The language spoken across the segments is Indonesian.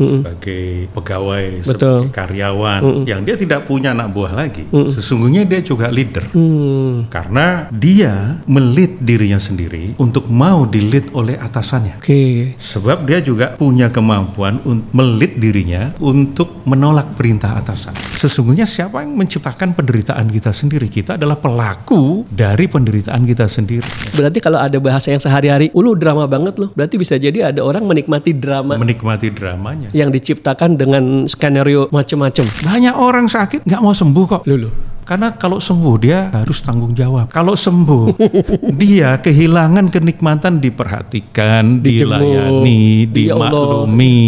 sebagai pegawai, sebagai karyawan, yang dia tidak punya anak buah lagi. Sesungguhnya dia juga leader, karena dia melit dirinya sendiri untuk mau di-lead oleh atasannya. Sebab dia juga punya kemampuan untuk melit dirinya untuk menolak perintah atasan. Sesungguhnya siapa yang menciptakan penderitaan kita sendiri? Kita adalah pelaku dari penderitaan kita sendiri. Berarti kalau ada bahasa yang sehari-hari, lu drama banget loh. Berarti bisa jadi ada orang menikmati drama. Menikmati dramanya. Yang diciptakan dengan skenario macam-macam. Banyak orang sakit nggak mau sembuh kok. Lulu. Karena kalau sembuh dia harus tanggung jawab. Kalau sembuh dia kehilangan kenikmatan diperhatikan, dilayani, dimaklumi.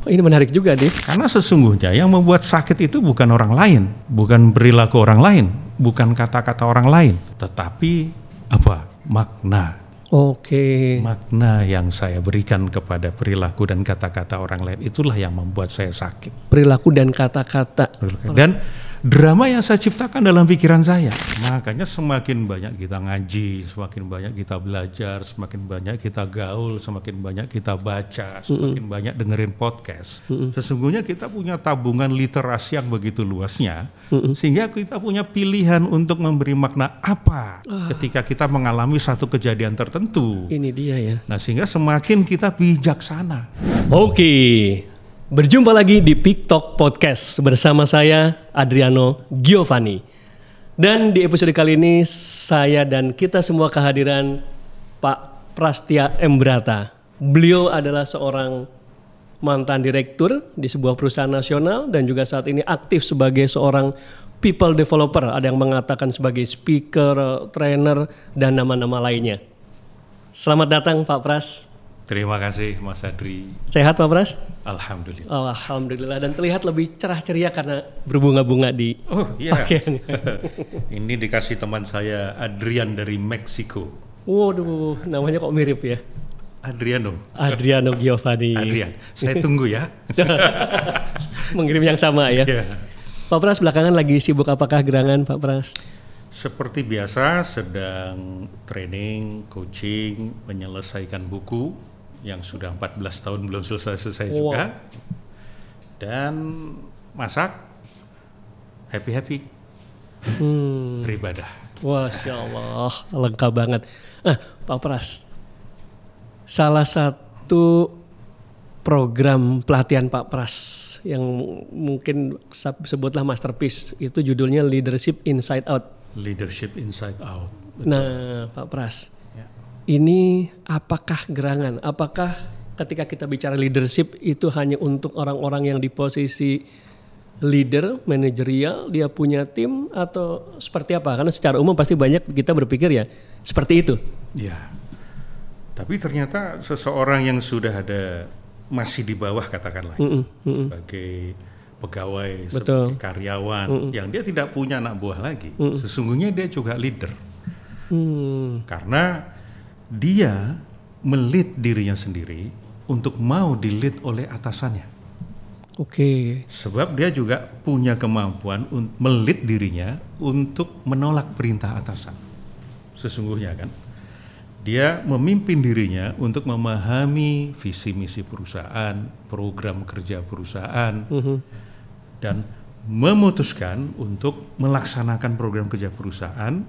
Ini menarik juga nih. Karena sesungguhnya yang membuat sakit itu bukan orang lain, bukan perilaku orang lain, bukan kata-kata orang lain, tetapi apa? Makna. Makna yang saya berikan kepada perilaku dan kata-kata orang lain, itulah yang membuat saya sakit. Perilaku dan kata-kata. Dan drama yang saya ciptakan dalam pikiran saya. Makanya semakin banyak kita ngaji, semakin banyak kita belajar, semakin banyak kita gaul, semakin banyak kita baca, semakin banyak dengerin podcast. Sesungguhnya kita punya tabungan literasi yang begitu luasnya, sehingga kita punya pilihan untuk memberi makna apa ketika kita mengalami satu kejadian tertentu. Ini dia ya. Nah, sehingga semakin kita bijaksana. Berjumpa lagi di PikTok Podcast bersama saya Adriano Giovanni. Dan di episode kali ini saya dan kita semua kehadiran Pak Prastya M. Brata. Beliau adalah seorang mantan direktur di sebuah perusahaan nasional dan juga saat ini aktif sebagai seorang people developer. Ada yang mengatakan sebagai speaker, trainer, dan nama-nama lainnya. Selamat datang Pak Pras. Terima kasih Mas Adri. Sehat Pak Pras? Alhamdulillah. Alhamdulillah, dan terlihat lebih cerah ceria karena berbunga-bunga di pakaian. Ini dikasih teman saya Adrian dari Meksiko. Waduh, namanya kok mirip ya? Adriano Giovanni. Adrian, saya tunggu ya. Mengirim yang sama ya. Pak Pras belakangan lagi sibuk apakah gerangan Pak Pras? Seperti biasa sedang training, coaching, menyelesaikan buku yang sudah 14 tahun belum selesai juga. Dan masak, happy-happy, beribadah. Masya Allah, lengkap banget. Pak Pras, salah satu program pelatihan Pak Pras yang mungkin sebutlah masterpiece itu judulnya Leadership Inside Out. Leadership Inside Out. Betul. Nah, Pak Pras, ini apakah gerangan? Apakah ketika kita bicara leadership itu hanya untuk orang-orang yang di posisi leader, manajerial, dia punya tim atau seperti apa? Karena secara umum pasti banyak kita berpikir ya seperti itu. Ya, tapi ternyata seseorang yang sudah ada masih di bawah katakanlah sebagai pegawai, sebagai karyawan, yang dia tidak punya anak buah lagi. Sesungguhnya dia juga leader, karena dia melit dirinya sendiri untuk mau di-lead oleh atasannya. Sebab dia juga punya kemampuan untuk melit dirinya untuk menolak perintah atasan. Sesungguhnya kan, dia memimpin dirinya untuk memahami visi misi perusahaan, program kerja perusahaan, dan memutuskan untuk melaksanakan program kerja perusahaan,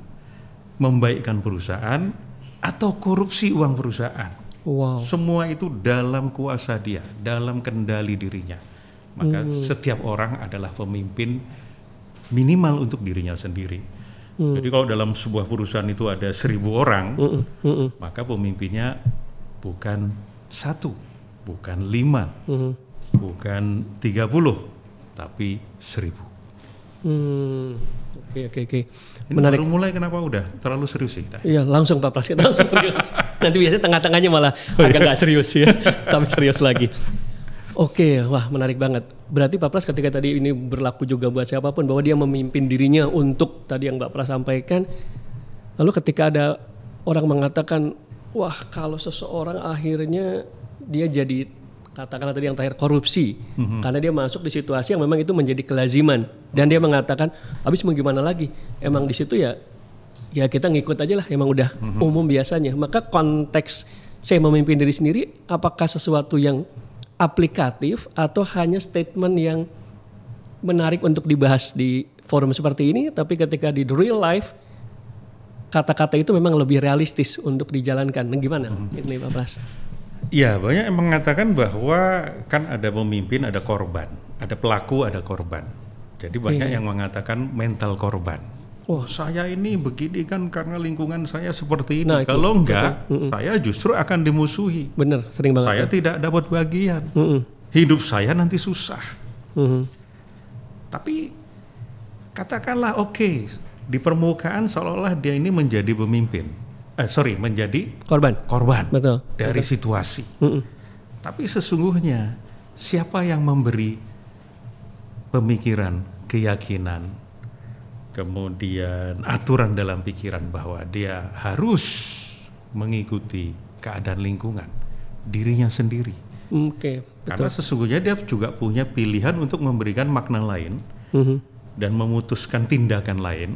membaikkan perusahaan, atau korupsi uang perusahaan. Semua itu dalam kuasa dia, dalam kendali dirinya. Maka setiap orang adalah pemimpin minimal untuk dirinya sendiri. Jadi kalau dalam sebuah perusahaan itu ada 1.000 orang, maka pemimpinnya bukan 1, bukan 5, bukan 30, tapi 1.000. Oke. Ini menarik. Baru mulai kenapa udah terlalu serius sih kita? Iya, langsung Pak Pras, langsung serius. Nanti biasanya tengah-tengahnya malah agak nggak serius ya, tapi serius lagi. Oke, wah menarik banget. Berarti Pak Pras ketika tadi ini berlaku juga buat siapapun bahwa dia memimpin dirinya untuk tadi yang Pak Pras sampaikan. Lalu ketika ada orang mengatakan, wah kalau seseorang akhirnya dia jadi katakanlah tadi yang terakhir korupsi, karena dia masuk di situasi yang memang itu menjadi kelaziman, dan dia mengatakan, habis mau gimana lagi? Emang di situ ya kita ngikut aja lah, emang udah umum biasanya. Maka konteks saya memimpin diri sendiri, apakah sesuatu yang aplikatif atau hanya statement yang menarik untuk dibahas di forum seperti ini, tapi ketika di real life kata-kata itu memang lebih realistis untuk dijalankan. Nah, gimana ini Pak Pras? Ya, banyak yang mengatakan bahwa kan ada pemimpin, ada korban, ada pelaku, ada korban. Jadi banyak yang mengatakan mental korban. Oh, saya ini begini kan karena lingkungan saya seperti ini. Nah, kalau enggak, saya justru akan dimusuhi. Bener, sering banget. Saya tidak dapat bagian. Hidup saya nanti susah. Tapi katakanlah oke, di permukaan seolah-olah dia ini menjadi pemimpin. Menjadi korban betul, dari situasi. Tapi sesungguhnya siapa yang memberi pemikiran, keyakinan, kemudian aturan dalam pikiran bahwa dia harus mengikuti keadaan lingkungan, dirinya sendiri. Karena sesungguhnya dia juga punya pilihan untuk memberikan makna lain dan memutuskan tindakan lain.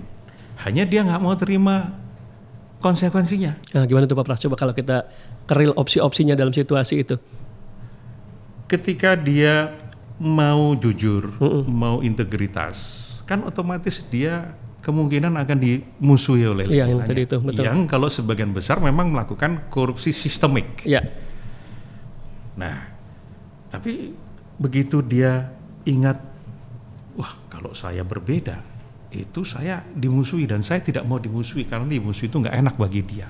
Hanya dia nggak mau terima konsekuensinya. Nah, gimana tuh Pak Pras? Coba kalau kita ke real opsi-opsinya dalam situasi itu. Ketika dia mau jujur, mau integritas, kan otomatis dia kemungkinan akan dimusuhi oleh lingkungannya. Yang tadi itu, betul. Yang kalau sebagian besar memang melakukan korupsi sistemik. Ya. Nah, tapi begitu dia ingat, wah kalau saya berbeda, itu saya dimusuhi dan saya tidak mau dimusuhi karena dimusuhi itu nggak enak bagi dia.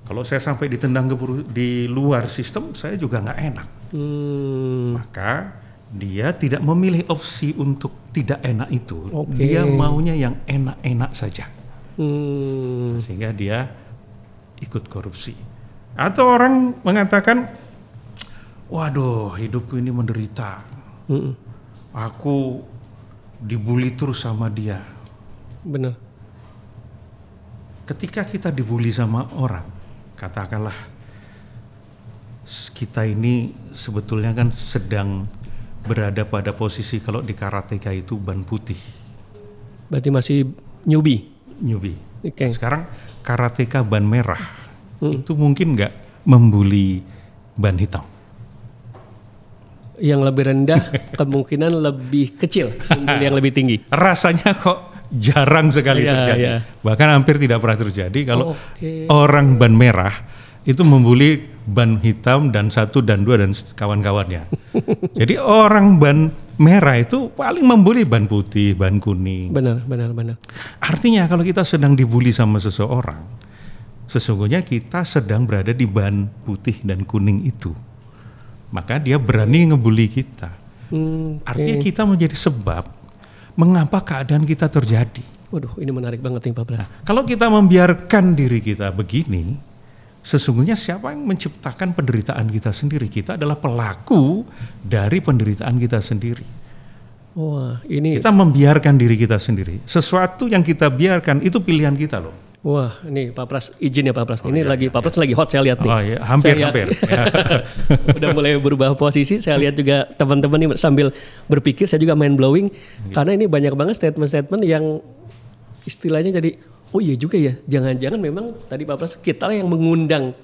Kalau saya sampai ditendang di luar sistem, saya juga nggak enak. Maka dia tidak memilih opsi untuk tidak enak itu. Dia maunya yang enak-enak saja. Sehingga dia ikut korupsi. Atau orang mengatakan, waduh hidupku ini menderita. Aku dibully terus sama dia. Benar. Ketika kita dibully sama orang, katakanlah kita ini sebetulnya kan sedang berada pada posisi kalau di karateka itu ban putih. Berarti masih newbie. Sekarang karateka ban merah itu mungkin nggak membuli ban hitam. Yang lebih rendah kemungkinan lebih kecil, yang lebih tinggi. Rasanya kok jarang sekali terjadi. Bahkan hampir tidak pernah terjadi kalau orang ban merah itu membuli ban hitam dan 1 dan 2 dan kawan-kawannya. Jadi orang ban merah itu paling membuli ban putih, ban kuning. Benar. Artinya kalau kita sedang dibully sama seseorang, sesungguhnya kita sedang berada di ban putih dan kuning itu. Maka dia berani ngebully kita. Artinya kita menjadi sebab mengapa keadaan kita terjadi. Waduh, ini menarik banget nih Pak Pras. Kalau kita membiarkan diri kita begini, sesungguhnya siapa yang menciptakan penderitaan kita sendiri? Kita adalah pelaku dari penderitaan kita sendiri. Wah, ini kita membiarkan diri kita sendiri. Sesuatu yang kita biarkan itu pilihan kita loh. Wah, ini Pak Pras, izin ya Pak Pras. Ini Pak Pras lagi hot, saya lihat nih. Oh iya, hampir. Udah mulai berubah posisi. Saya lihat juga teman-teman nih sambil berpikir, saya juga mind blowing. Karena ini banyak banget statement-statement yang istilahnya jadi, oh iya juga ya. Jangan-jangan memang tadi Pak Pras kita yang mengundang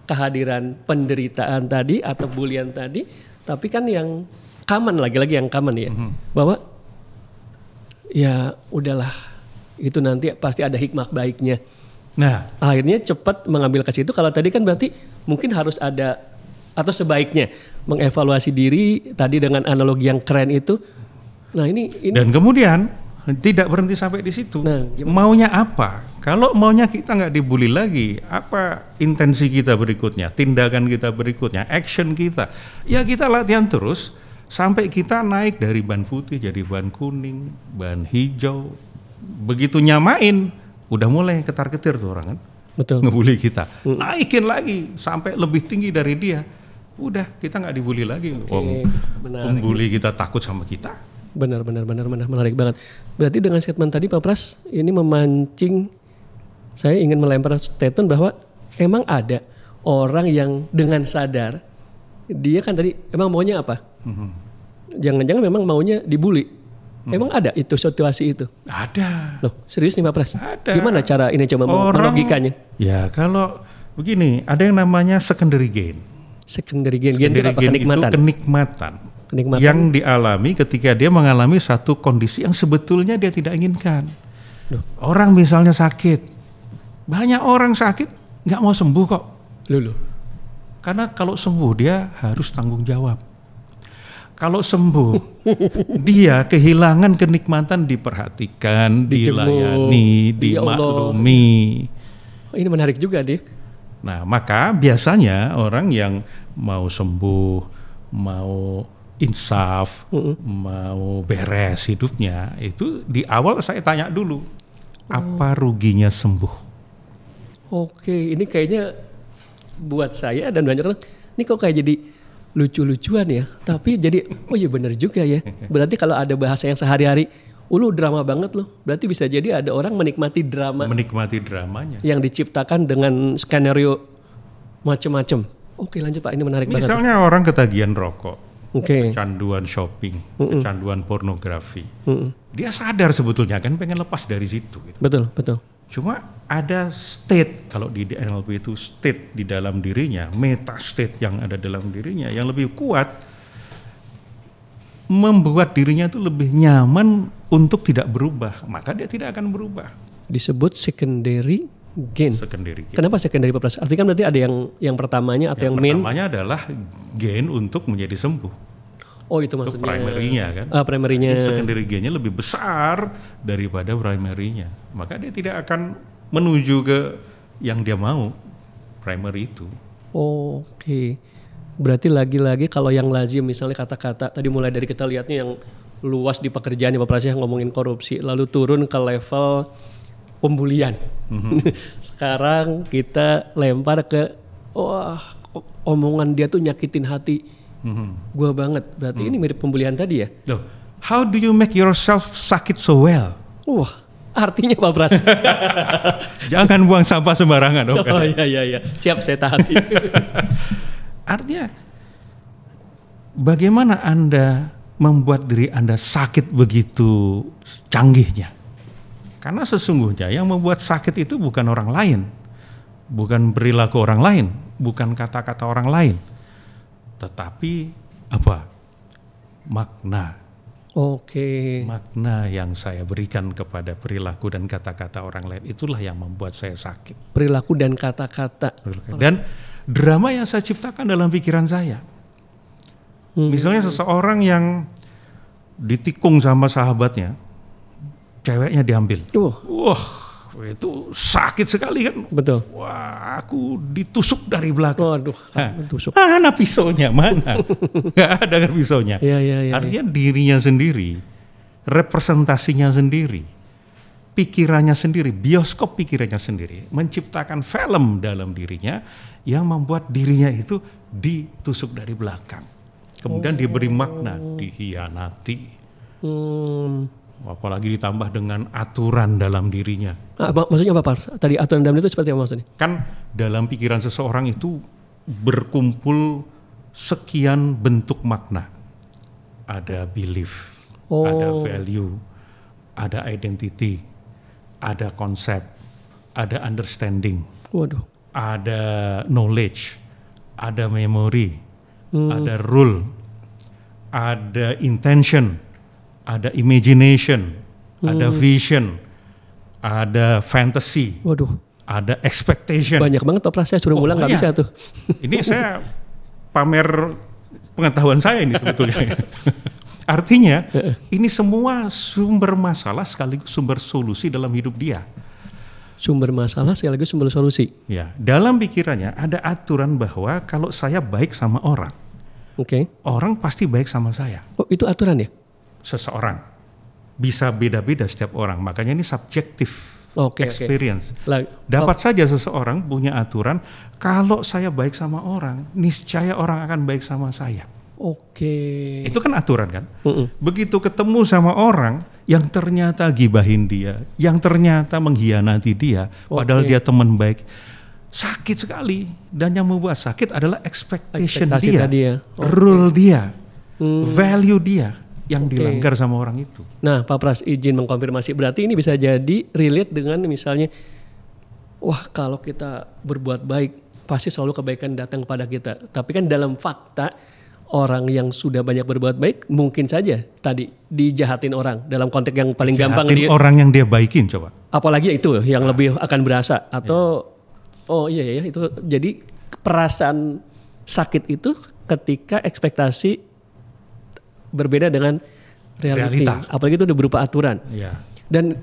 kehadiran penderitaan tadi atau bulian tadi. Tapi kan yang common, lagi-lagi yang common ya. Bahwa ya udahlah. Itu nanti pasti ada hikmah baiknya. Nah, akhirnya cepat mengambil ke situ. Kalau tadi kan berarti mungkin harus ada atau sebaiknya mengevaluasi diri tadi dengan analogi yang keren itu. Nah, ini dan kemudian tidak berhenti sampai di situ. Nah, maunya apa? Kalau maunya kita nggak dibully lagi, apa intensi kita berikutnya, tindakan kita berikutnya, action kita? Ya kita latihan terus sampai kita naik dari ban putih jadi ban kuning, ban hijau. Begitu nyamain, udah mulai ketar-ketir tuh orang kan. Betul. Ngebully kita. Naikin lagi sampai lebih tinggi dari dia. Udah, kita nggak dibully lagi. Pembuli kita takut sama kita. Benar, menarik banget. Berarti dengan statement tadi Pak Pras, ini memancing saya ingin melempar statement bahwa emang ada orang yang dengan sadar dia kan tadi emang maunya apa? Jangan-jangan memang maunya dibully. Emang ada itu situasi itu? Ada. Loh, serius nih Pak Pras? Ada. Gimana cara ini coba melogikanya? Ya kalau begini, ada yang namanya secondary gain. Secondary gain. Gain itu Secondary apa? gain Kenikmatan. itu kenikmatan Kenikmatan. yang dialami ketika dia mengalami satu kondisi yang sebetulnya dia tidak inginkan. Duh. Orang misalnya sakit, banyak orang sakit nggak mau sembuh kok. Lulu. Karena kalau sembuh dia harus tanggung jawab. Kalau sembuh dia kehilangan kenikmatan diperhatikan, Dijemur. dilayani, Ya Allah. dimaklumi. Oh, ini menarik juga deh. Nah, maka biasanya orang yang mau sembuh, mau insaf, mau beres hidupnya, itu di awal saya tanya dulu, apa ruginya sembuh? Oke, ini kayaknya buat saya dan banyak orang, ini kok kayak jadi lucu-lucuan ya. Tapi jadi, oh iya bener juga ya. Berarti kalau ada bahasa yang sehari-hari, lu drama banget loh. Berarti bisa jadi ada orang menikmati drama Menikmati dramanya. yang diciptakan dengan skenario macam-macam. Oke lanjut Pak, ini menarik banget. Misalnya orang ketagihan rokok, Oke. kecanduan shopping, kecanduan pornografi. Mm-mm. Dia sadar sebetulnya kan pengen lepas dari situ. Gitu. Betul, betul. Cuma ada state, kalau di NLP itu state di dalam dirinya, meta state yang ada dalam dirinya yang lebih kuat, membuat dirinya itu lebih nyaman untuk tidak berubah, maka dia tidak akan berubah. Disebut secondary gain. Secondary gain. Kenapa secondary purpose? Artinya kan berarti ada yang pertamanya atau yang main. Pertamanya adalah gain untuk menjadi sembuh. Oh itu Itu maksudnya. primary-nya kan. Primary-nya. Jadi secondary gain-nya lebih besar daripada primary-nya. Maka dia tidak akan menuju ke yang dia mau, primary itu. Oke. Berarti lagi-lagi kalau yang lazim misalnya kata-kata tadi mulai dari kita lihatnya yang luas di pekerjaan ya Pak Prasetya ngomongin korupsi lalu turun ke level pembulian. Sekarang kita lempar ke wah omongan dia tuh nyakitin hati gua banget. Berarti ini mirip pembulian tadi ya? Loh, how do you make yourself sakit so well? Wah, artinya Pak Pras. Jangan buang sampah sembarangan. Oh, Oh iya. Siap saya taati. Artinya bagaimana Anda membuat diri Anda sakit begitu canggihnya? Karena sesungguhnya yang membuat sakit itu bukan orang lain, bukan perilaku orang lain, bukan kata-kata orang lain, tetapi apa? Makna. Oke. Makna yang saya berikan kepada perilaku dan kata-kata orang lain itulah yang membuat saya sakit. Perilaku dan kata-kata. Dan drama yang saya ciptakan dalam pikiran saya. Misalnya seseorang yang ditikung sama sahabatnya, ceweknya diambil. Wah, itu sakit sekali kan. Betul. Wah, aku ditusuk dari belakang. Waduh, tusuk. Mana pisaunya, mana? Gak ada kan pisaunya. Iya. Artinya dirinya sendiri, representasinya sendiri, pikirannya sendiri, bioskop pikirannya sendiri, menciptakan film dalam dirinya yang membuat dirinya itu ditusuk dari belakang. Kemudian diberi makna, dihianati. Apalagi ditambah dengan aturan dalam dirinya. Maksudnya apa Pak? Tadi aturan dalam itu seperti apa maksudnya? Kan dalam pikiran seseorang itu berkumpul sekian bentuk makna. Ada belief, ada value, ada identity, ada konsep, ada understanding, Waduh. ada knowledge, ada memory, ada rule, ada intention, ada imagination, ada vision, ada fantasy, Waduh. ada expectation. Banyak banget Pak Pras, saya suruh ulang nggak bisa tuh. Ini saya pamer pengetahuan saya ini sebetulnya. Artinya ini semua sumber masalah sekaligus sumber solusi dalam hidup dia. Sumber masalah sekaligus sumber solusi. Ya, dalam pikirannya ada aturan bahwa kalau saya baik sama orang, Oke. orang pasti baik sama saya. Oh itu aturan ya? Seseorang bisa beda-beda setiap orang, makanya ini subjektif experience. Dapat saja seseorang punya aturan, kalau saya baik sama orang, niscaya orang akan baik sama saya. Oke. Itu kan aturan kan? Begitu ketemu sama orang yang ternyata gibahin dia, yang ternyata mengkhianati dia, padahal dia teman baik, sakit sekali. Dan yang membuat sakit adalah expectation dia, rule dia, value dia yang dilanggar sama orang itu. Nah, Pak Pras izin mengkonfirmasi, berarti ini bisa jadi relate dengan misalnya, wah kalau kita berbuat baik, pasti selalu kebaikan datang kepada kita. Tapi kan dalam fakta orang yang sudah banyak berbuat baik mungkin saja tadi dijahatin orang dalam konteks yang paling gampang Jahatin orang yang dia baikin coba. Apalagi itu yang lebih akan berasa atau oh iya itu jadi perasaan sakit itu ketika ekspektasi berbeda dengan realita. Apalagi itu udah berupa aturan. Ya. Dan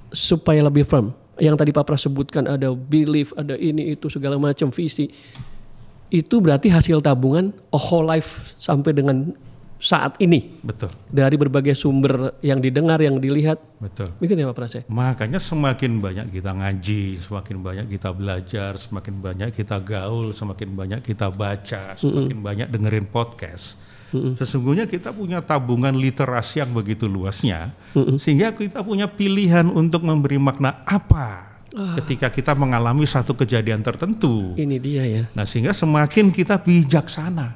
supaya lebih firm, yang tadi Pak Pras sebutkan ada belief, ada ini itu segala macam visi. Itu berarti hasil tabungan a whole life sampai dengan saat ini. Betul. Dari berbagai sumber yang didengar, yang dilihat. Betul. Begitu ya Pak Pras ya? Makanya semakin banyak kita ngaji, semakin banyak kita belajar, semakin banyak kita gaul, semakin banyak kita baca, semakin banyak dengerin podcast. Sesungguhnya kita punya tabungan literasi yang begitu luasnya, sehingga kita punya pilihan untuk memberi makna apa ketika kita mengalami satu kejadian tertentu. Ini dia ya. Nah, sehingga semakin kita bijaksana.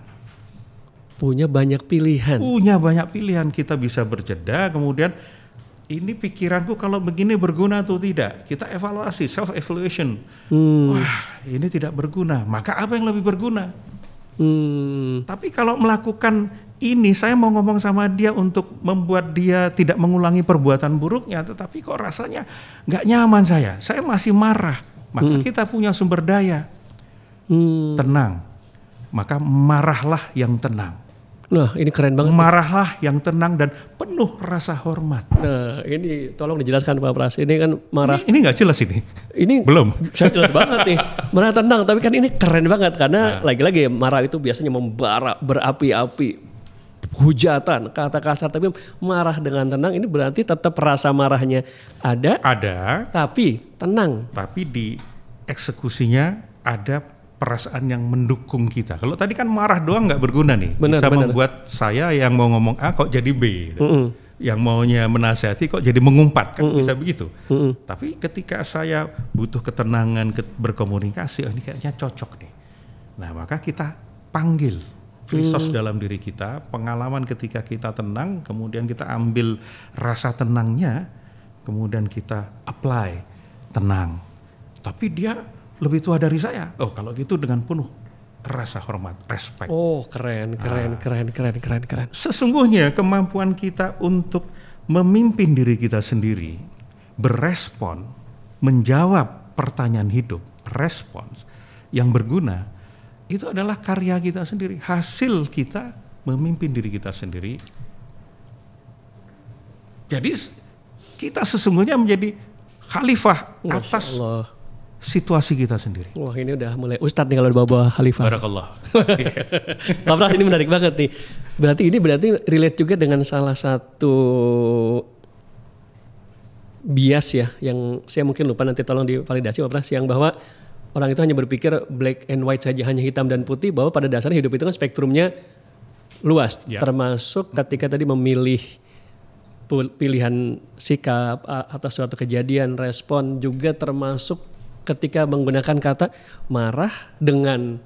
Punya banyak pilihan. Punya banyak pilihan, kita bisa berjeda, kemudian ini pikiranku kalau begini berguna atau tidak. Kita evaluasi, self evaluation. Wah, ini tidak berguna. Maka apa yang lebih berguna? Tapi kalau melakukan ini, saya mau ngomong sama dia untuk membuat dia tidak mengulangi perbuatan buruknya, tetapi kok rasanya nggak nyaman saya masih marah. Maka kita punya sumber daya, tenang. Maka marahlah yang tenang. Nah, ini keren banget. Marahlah yang tenang dan penuh rasa hormat. Nah, ini tolong dijelaskan Pak Pras. Ini kan marah. Ini nggak jelas ini. Ini belum. Saya jelas banget nih. Marah tenang, tapi kan ini keren banget karena lagi-lagi marah itu biasanya membara, berapi-api, hujatan, kata kasar. Tapi marah dengan tenang ini berarti tetap rasa marahnya ada. Ada. Tapi tenang. Tapi di eksekusinya ada perasaan yang mendukung kita. Kalau tadi kan marah doang nggak berguna nih. Bisa membuat saya yang mau ngomong A kok jadi B. Gitu. Yang maunya menasihati kok jadi mengumpat, kan bisa begitu. Tapi ketika saya butuh ketenangan, berkomunikasi, ini kayaknya cocok nih. Nah, maka kita panggil resource dalam diri kita, pengalaman ketika kita tenang, kemudian kita ambil rasa tenangnya, kemudian kita apply tenang. Tapi dia lebih tua dari saya. Oh, kalau gitu dengan penuh rasa hormat, respect. Oh, keren. Sesungguhnya kemampuan kita untuk memimpin diri kita sendiri, berespon, menjawab pertanyaan hidup, respons yang berguna, itu adalah karya kita sendiri, hasil kita memimpin diri kita sendiri. Jadi kita sesungguhnya menjadi khalifah atas situasi kita sendiri. Wah, ini udah mulai ustadz nih kalau dibawa khalifah. Barakallah. Pak Pras, ini menarik banget nih. Berarti relate juga dengan salah satu bias ya, yang saya mungkin lupa, nanti tolong divalidasi Pak Pras, yang bahwa orang itu hanya berpikir black and white saja, hanya hitam dan putih, bahwa pada dasarnya hidup itu kan spektrumnya luas, termasuk ketika tadi memilih pilihan sikap atas suatu kejadian, respon juga termasuk ketika menggunakan kata marah dengan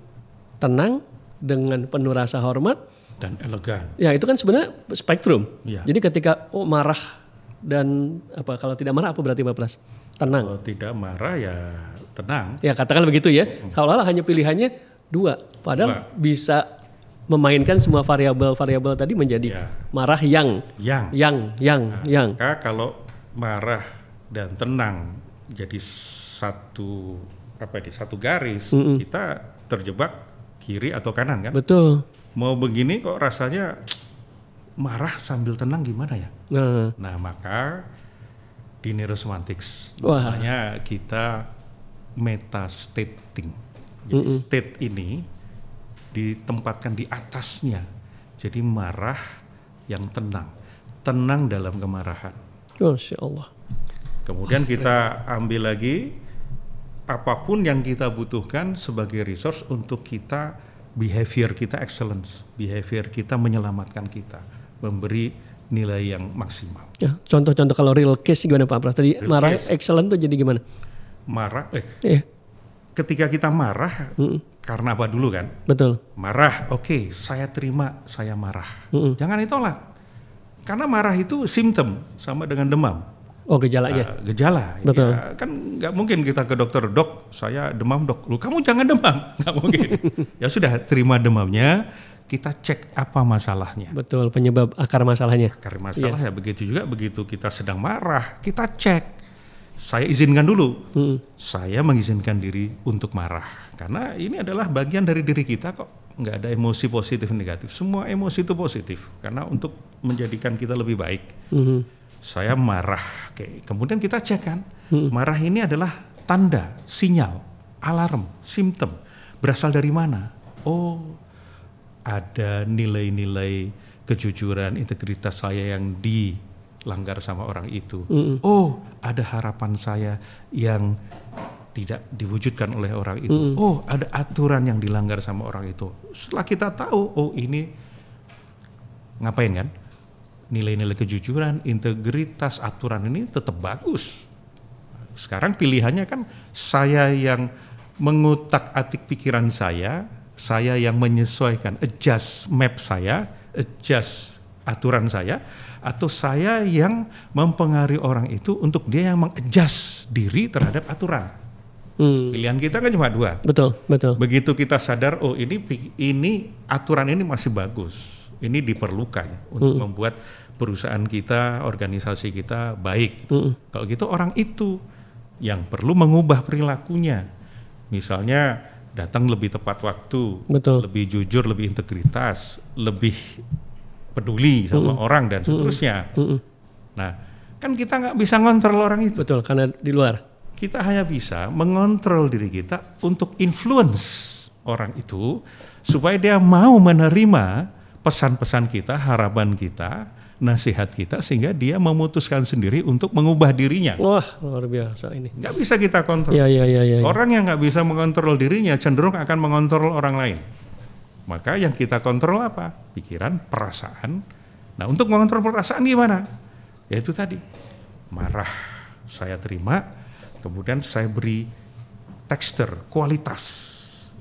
tenang, dengan penuh rasa hormat dan elegan. Ya, itu kan sebenarnya spektrum. Ya. Jadi ketika marah dan apa, kalau tidak marah apa berarti Pak Pras? Tenang. Kalau tidak marah ya tenang. Ya, katakan begitu ya. Seolah-olah hanya pilihannya dua, padahal bisa memainkan semua variabel-variabel tadi menjadi marah yang. Maka kalau marah dan tenang jadi satu garis, kita terjebak kiri atau kanan kan? Betul. Mau begini kok rasanya marah sambil tenang gimana ya? Nah, maka di neurosemantics namanya kita metastating. Jadi state ini ditempatkan di atasnya. Jadi marah yang tenang dalam kemarahan. Masya Allah. Kemudian kita ambil lagi apapun yang kita butuhkan sebagai resource untuk kita, behavior kita excellence, behavior kita menyelamatkan kita, memberi nilai yang maksimal. Ya, contoh-contoh kalau real case gimana Pak Pras? Tadi marah excellent tuh jadi gimana? Marah, ketika kita marah, karena apa dulu kan? Betul. Marah, oke, saya terima, saya marah. Jangan ditolak. Karena marah itu simptom, sama dengan demam. Oh, gejalanya. Gejala. Betul. Ya, kan nggak mungkin kita ke dokter, dok, saya demam dok. Lu kamu jangan demam, nggak mungkin. Ya sudah, terima demamnya, kita cek apa masalahnya. Betul, penyebab akar masalahnya. Akar masalah ya begitu juga begitu kita sedang marah, kita cek. Saya izinkan dulu. Saya mengizinkan diri untuk marah, karena ini adalah bagian dari diri kita kok. Nggak ada emosi positif negatif. Semua emosi itu positif, karena untuk menjadikan kita lebih baik. Saya marah, oke. Kemudian kita cek kan, marah ini adalah tanda, sinyal, alarm, simptom. Berasal dari mana? Oh, ada nilai-nilai kejujuran, integritas saya yang dilanggar sama orang itu. Oh, ada harapan saya yang tidak diwujudkan oleh orang itu. Oh, ada aturan yang dilanggar sama orang itu. Setelah kita tahu, oh ini ngapain kan? Nilai-nilai kejujuran, integritas, aturan ini tetap bagus. Sekarang pilihannya kan saya yang mengutak-atik pikiran saya yang menyesuaikan, adjust map saya, adjust aturan saya, atau saya yang mempengaruhi orang itu untuk dia yang mengadjust diri terhadap aturan. Pilihan kita kan cuma dua. Betul. Begitu kita sadar, oh ini aturan ini masih bagus. Ini diperlukan untuk membuat perusahaan kita, organisasi kita baik. Kalau gitu orang itu yang perlu mengubah perilakunya. Misalnya datang lebih tepat waktu, lebih jujur, lebih integritas, lebih peduli sama orang dan seterusnya. Nah, kan kita nggak bisa ngontrol orang itu. Betul, karena di luar. Kita hanya bisa mengontrol diri kita untuk influence orang itu supaya dia mau menerima pesan-pesan kita, harapan kita, nasihat kita, sehingga dia memutuskan sendiri untuk mengubah dirinya. Wah, luar biasa ini. Nggak bisa kita kontrol. Ya. Orang yang nggak bisa mengontrol dirinya cenderung akan mengontrol orang lain. Maka yang kita kontrol apa? Pikiran, perasaan. Nah, untuk mengontrol perasaan gimana? Ya itu tadi, marah saya terima, kemudian saya beri tekstur, kualitas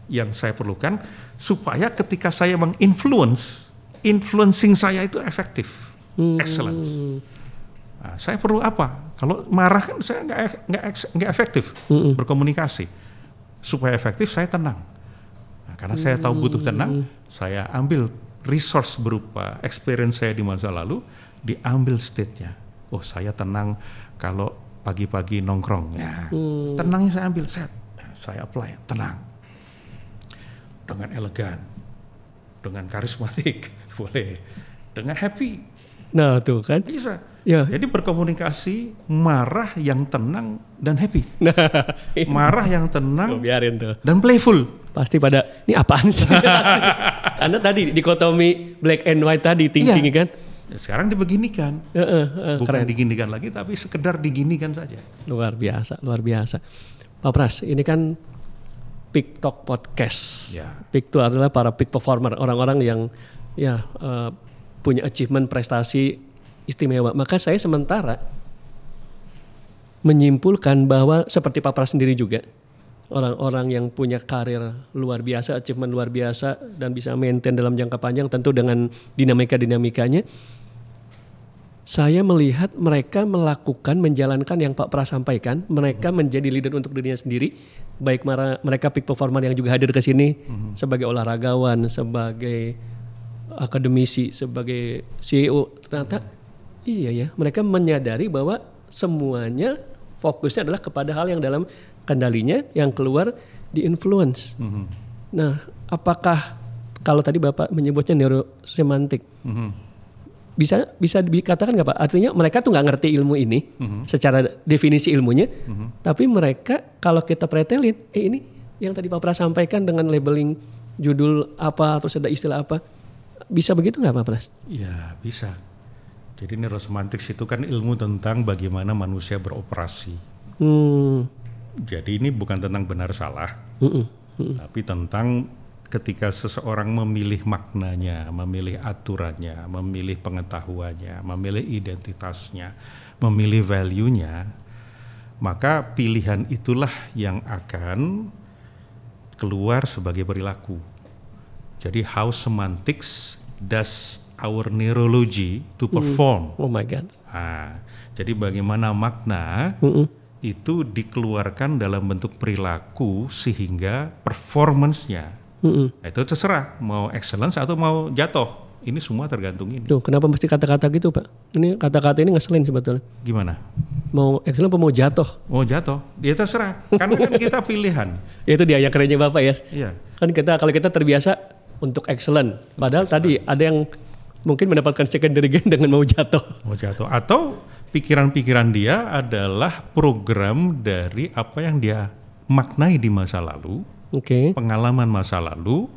yang saya perlukan, supaya ketika saya influencing saya itu efektif, excellence. Nah, saya perlu apa? Kalau marah kan saya nggak efektif berkomunikasi. Supaya efektif saya tenang. Nah, karena saya tahu butuh tenang, saya ambil resource berupa experience saya di masa lalu, diambil state-nya. Oh, saya tenang kalau pagi-pagi nongkrong. Ya, tenangnya saya ambil set, saya apply, tenang, dengan elegan, dengan karismatik, boleh, dengan happy. Nah, tuh kan. Bisa. Ya. Jadi berkomunikasi marah yang tenang dan happy. Nah, marah yang tenang biarin tuh. dan playful. Pasti pada, ini apaan sih? Karena tadi dikotomi black and white tadi thinking kan. Sekarang dibeginikan. Bukan keren. diginikan lagi, tapi sekedar diginikan saja. Luar biasa. Pak Pras, ini kan Peak Talk Podcast. Ya. Peak itu adalah para peak performer, orang-orang yang punya achievement, prestasi istimewa. Maka saya sementara menyimpulkan bahwa seperti Pak Pras sendiri juga, orang-orang yang punya karir luar biasa, achievement luar biasa, dan bisa maintain dalam jangka panjang tentu dengan dinamika-dinamikanya, saya melihat mereka melakukan, menjalankan yang Pak Pras sampaikan, mereka menjadi leader untuk dirinya sendiri, baik mereka peak performer yang juga hadir ke sini sebagai olahragawan, sebagai akademisi, sebagai CEO, ternyata iya ya, mereka menyadari bahwa semuanya fokusnya adalah kepada hal yang dalam kendalinya, yang keluar di influence. Nah, apakah kalau tadi Bapak menyebutnya neurosemantik, bisa dikatakan nggak Pak? Artinya mereka tuh nggak ngerti ilmu ini secara definisi ilmunya, tapi mereka kalau kita pretelin, ini yang tadi Pak Pras sampaikan dengan labeling judul apa, terus ada istilah apa, bisa begitu nggak Pak Pras? Ya bisa. Jadi neurosemantics itu kan ilmu tentang bagaimana manusia beroperasi. Jadi ini bukan tentang benar salah, tapi tentang ketika seseorang memilih maknanya, memilih aturannya, memilih pengetahuannya, memilih identitasnya, memilih value-nya, maka pilihan itulah yang akan keluar sebagai perilaku. Jadi how semantics does our neurology to perform. Oh my God. Nah, jadi bagaimana makna itu dikeluarkan dalam bentuk perilaku sehingga performance-nya itu terserah mau excellence atau mau jatuh. Ini semua tergantung ini. Tuh, kenapa mesti kata-kata gitu, Pak? Ini kata-kata ini ngeselin sebetulnya. Gimana? Mau excellent apa mau jatuh? Mau jatuh, ya terserah. Kan kita pilihan. Itu dia yang kerennya Bapak ya. Iya. Kan kalau kita terbiasa untuk excellent, padahal tadi ada yang mungkin mendapatkan secondary gain dengan mau jatuh. Mau jatuh atau pikiran-pikiran dia adalah program dari apa yang dia maknai di masa lalu, pengalaman masa lalu,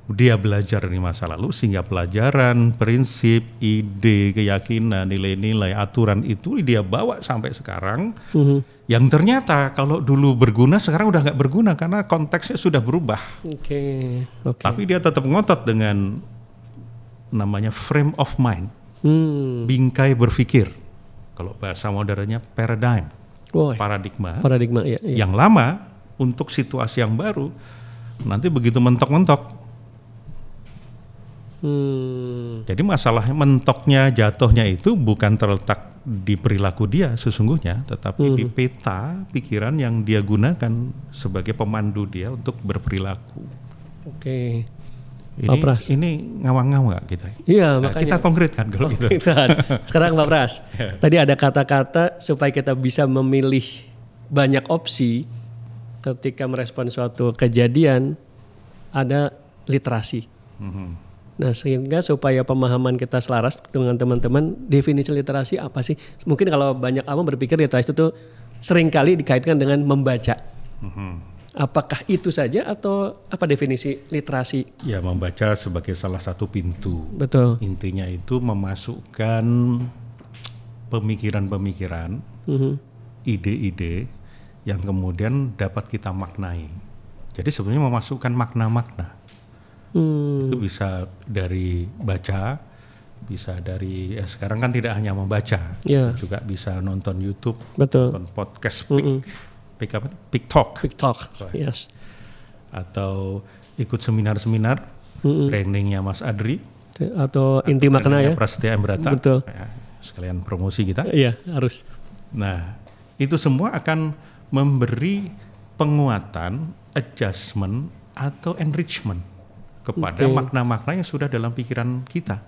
dia belajar di masa lalu sehingga pelajaran, prinsip, ide, keyakinan, nilai-nilai, aturan itu dia bawa sampai sekarang. Yang ternyata kalau dulu berguna sekarang udah nggak berguna karena konteksnya sudah berubah. Tapi dia tetap ngotot dengan namanya frame of mind, bingkai berpikir. Kalau bahasa modernnya paradigm, paradigma ya. Yang lama untuk situasi yang baru. Nanti begitu mentok-mentok. Jadi masalahnya mentoknya, jatuhnya itu bukan terletak di perilaku dia sesungguhnya, tetapi di peta pikiran yang dia gunakan sebagai pemandu dia untuk berperilaku. Ini ngawang-ngawang nggak kita? Iya, nah, kita konkretkan kalau gitu. Sekarang Pak Pras, tadi ada kata-kata supaya kita bisa memilih banyak opsi ketika merespon suatu kejadian, ada literasi. Nah, sehingga supaya pemahaman kita selaras dengan teman-teman, definisi literasi apa sih? Mungkin kalau banyak awam berpikir literasi itu seringkali dikaitkan dengan membaca. Apakah itu saja atau apa definisi literasi? Ya, membaca sebagai salah satu pintu. Betul. Intinya itu memasukkan pemikiran-pemikiran, ide-ide yang kemudian dapat kita maknai. Jadi sebenarnya memasukkan makna-makna. Itu bisa dari baca, bisa dari sekarang kan tidak hanya membaca, juga bisa nonton YouTube, nonton podcast, Pick Talk, yes. Atau ikut seminar-seminar, trainingnya Mas Adri, atau inti makna ya, Prasetya Ambrata, ya, sekalian promosi kita. Iya, harus. Nah, itu semua akan memberi penguatan, adjustment atau enrichment kepada makna-makna yang sudah dalam pikiran kita.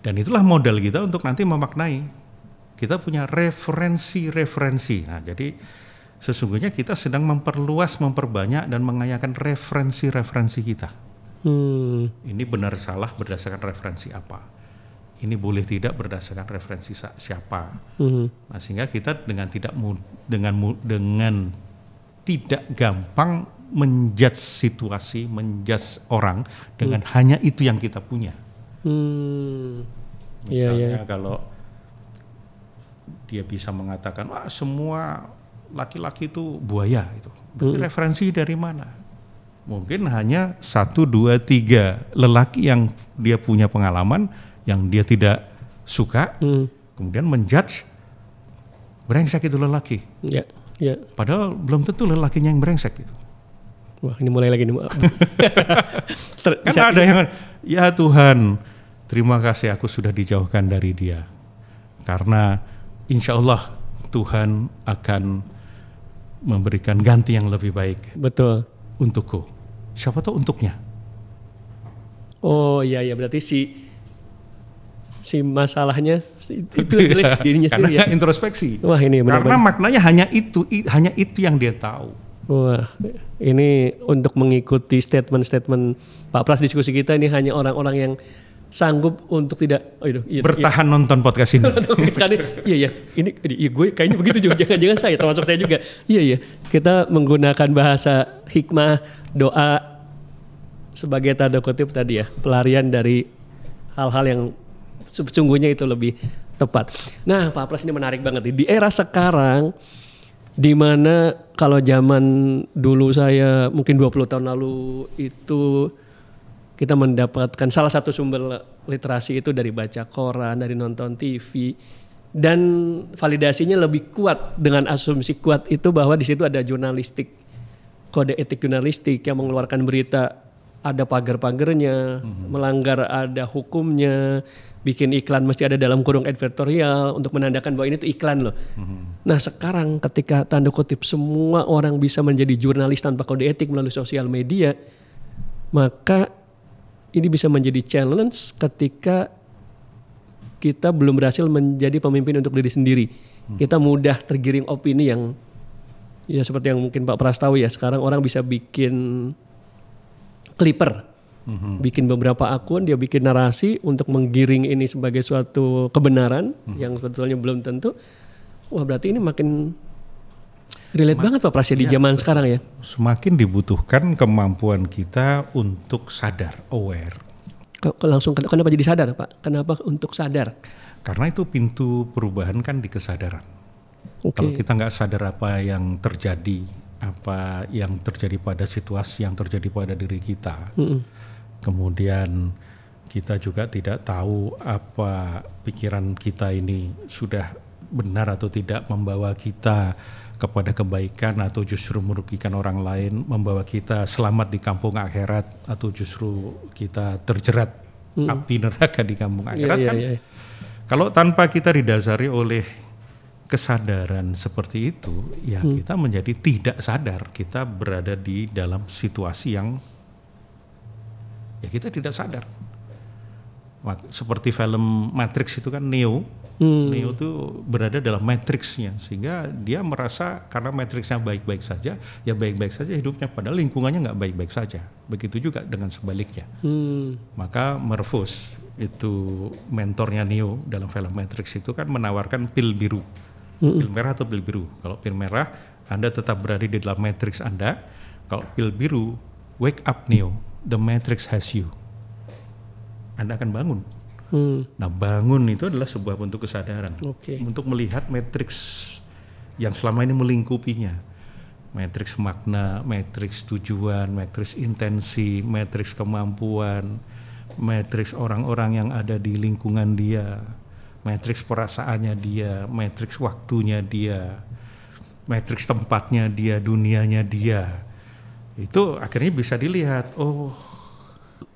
Dan itulah modal kita untuk nanti memaknai. Kita punya referensi-referensi. Nah, jadi sesungguhnya kita sedang memperluas, memperbanyak dan mengayakan referensi-referensi kita. Ini benar salah berdasarkan referensi apa? Ini boleh tidak berdasarkan referensi siapa? Nah, sehingga kita dengan tidak gampang menjudge situasi, menjudge orang dengan hanya itu yang kita punya. Misalnya kalau dia bisa mengatakan, wah semua laki-laki itu buaya, itu berarti referensi dari mana? Mungkin hanya 1, 2, 3 lelaki yang dia punya pengalaman yang dia tidak suka, kemudian menjudge brengsek itu lelaki. Padahal belum tentu lelakinya yang brengsek itu. Wah, ini mulai lagi nih. Kan ada yang, ya Tuhan, terima kasih aku sudah dijauhkan dari dia. Karena insya Allah Tuhan akan memberikan ganti yang lebih baik. Betul. Untukku. Siapa tahu untuknya. Oh iya, berarti si masalahnya itu dirinya sendiri ya. Introspeksi. Wah, ini karena maknanya hanya itu yang dia tahu. Wah, ini untuk mengikuti statement-statement Pak Pras diskusi kita ini hanya orang-orang yang sanggup untuk tidak bertahan nonton podcast ini. Ini gue kayaknya begitu juga, jangan-jangan saya termasuk saya juga. Kita menggunakan bahasa hikmah, doa sebagai tanda kutip tadi ya, pelarian dari hal-hal yang sesungguhnya itu lebih tepat. Nah, Pak Pras ini menarik banget di era sekarang, di mana kalau zaman dulu saya mungkin 20 tahun lalu itu kita mendapatkan salah satu sumber literasi itu dari baca koran, dari nonton TV, dan validasinya lebih kuat dengan asumsi kuat itu bahwa di situ ada jurnalistik, kode etik jurnalistik yang mengeluarkan berita ada pagar-pagarnya, melanggar ada hukumnya, bikin iklan mesti ada dalam kurung advertorial untuk menandakan bahwa ini tuh iklan loh. Nah sekarang ketika tanda kutip semua orang bisa menjadi jurnalis tanpa kode etik melalui sosial media, maka ini bisa menjadi challenge ketika kita belum berhasil menjadi pemimpin untuk diri sendiri. Kita mudah tergiring opini yang ya seperti yang mungkin Pak Pras tahu ya, sekarang orang bisa bikin clipper, bikin beberapa akun, dia bikin narasi untuk menggiring ini sebagai suatu kebenaran yang sebetulnya belum tentu. Wah berarti ini makin relate banget Pak Pras ya di zaman sekarang ya. Semakin dibutuhkan kemampuan kita untuk sadar, aware. Langsung kenapa jadi sadar Pak? Kenapa untuk sadar? Karena itu pintu perubahan kan di kesadaran. Kalau kita nggak sadar apa yang terjadi pada situasi yang terjadi pada diri kita, kemudian kita juga tidak tahu apa pikiran kita ini sudah benar atau tidak membawa kita kepada kebaikan atau justru merugikan orang lain, membawa kita selamat di kampung akhirat atau justru kita terjerat api neraka di kampung akhirat kan. Kalau tanpa kita didasari oleh kesadaran seperti itu, ya kita menjadi tidak sadar. Kita berada di dalam situasi yang ya kita tidak sadar. Seperti film Matrix itu kan Neo itu berada dalam matrixnya, sehingga dia merasa karena matrixnya baik-baik saja, ya baik-baik saja hidupnya, padahal lingkungannya nggak baik-baik saja. Begitu juga dengan sebaliknya. Maka Morpheus itu mentornya Neo dalam film Matrix itu kan menawarkan pil biru, pil merah atau pil biru. Kalau pil merah Anda tetap berada di dalam matrix Anda, kalau pil biru wake up Neo, the matrix has you. Anda akan bangun. Nah bangun itu adalah sebuah bentuk kesadaran untuk melihat matriks yang selama ini melingkupinya, matriks makna, matriks tujuan, matriks intensi, matriks kemampuan, matriks orang-orang yang ada di lingkungan dia, matriks perasaannya dia, matriks waktunya dia, matriks tempatnya dia, dunianya dia. Itu akhirnya bisa dilihat, oh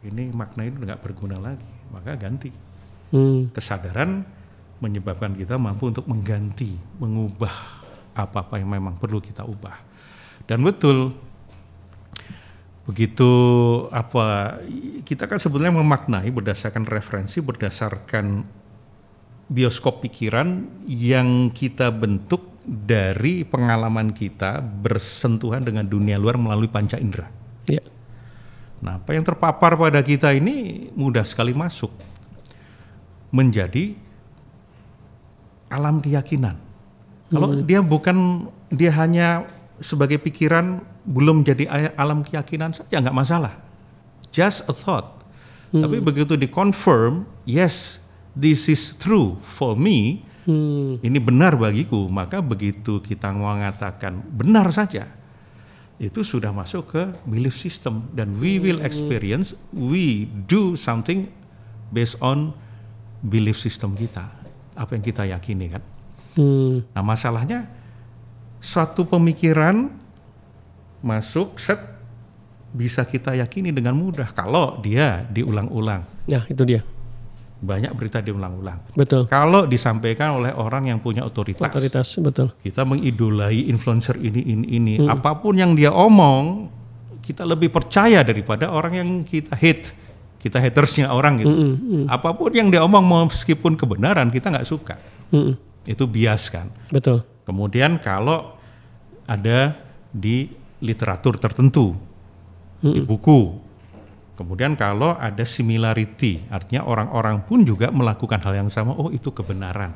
ini makna itu nggak berguna lagi, maka ganti. Kesadaran menyebabkan kita mampu untuk mengganti, mengubah apa-apa yang memang perlu kita ubah. Dan betul, begitu kita kan sebenarnya memaknai berdasarkan referensi, berdasarkan bioskop pikiran yang kita bentuk dari pengalaman kita bersentuhan dengan dunia luar melalui panca indera. Ya. Nah, apa yang terpapar pada kita ini mudah sekali masuk menjadi alam keyakinan. Kalau dia hanya sebagai pikiran, belum jadi alam keyakinan saja nggak masalah, just a thought. Tapi begitu di-confirm, yes, this is true for me, ini benar bagiku, maka begitu kita mengatakan benar saja, itu sudah masuk ke belief system, dan we will experience, we do something based on belief system kita, apa yang kita yakini kan. Nah masalahnya suatu pemikiran masuk bisa kita yakini dengan mudah kalau dia diulang-ulang. Ya itu dia. Banyak berita diulang-ulang. Betul. Kalau disampaikan oleh orang yang punya otoritas. Otoritas, betul. Kita mengidolai influencer ini. Apapun yang dia omong, kita lebih percaya daripada orang yang kita hate. Kita hatersnya orang gitu. Apapun yang dia omong meskipun kebenaran kita nggak suka. Itu bias kan. Betul. Kemudian kalau ada di literatur tertentu, di buku. Kemudian kalau ada similarity, artinya orang-orang pun juga melakukan hal yang sama, oh itu kebenaran.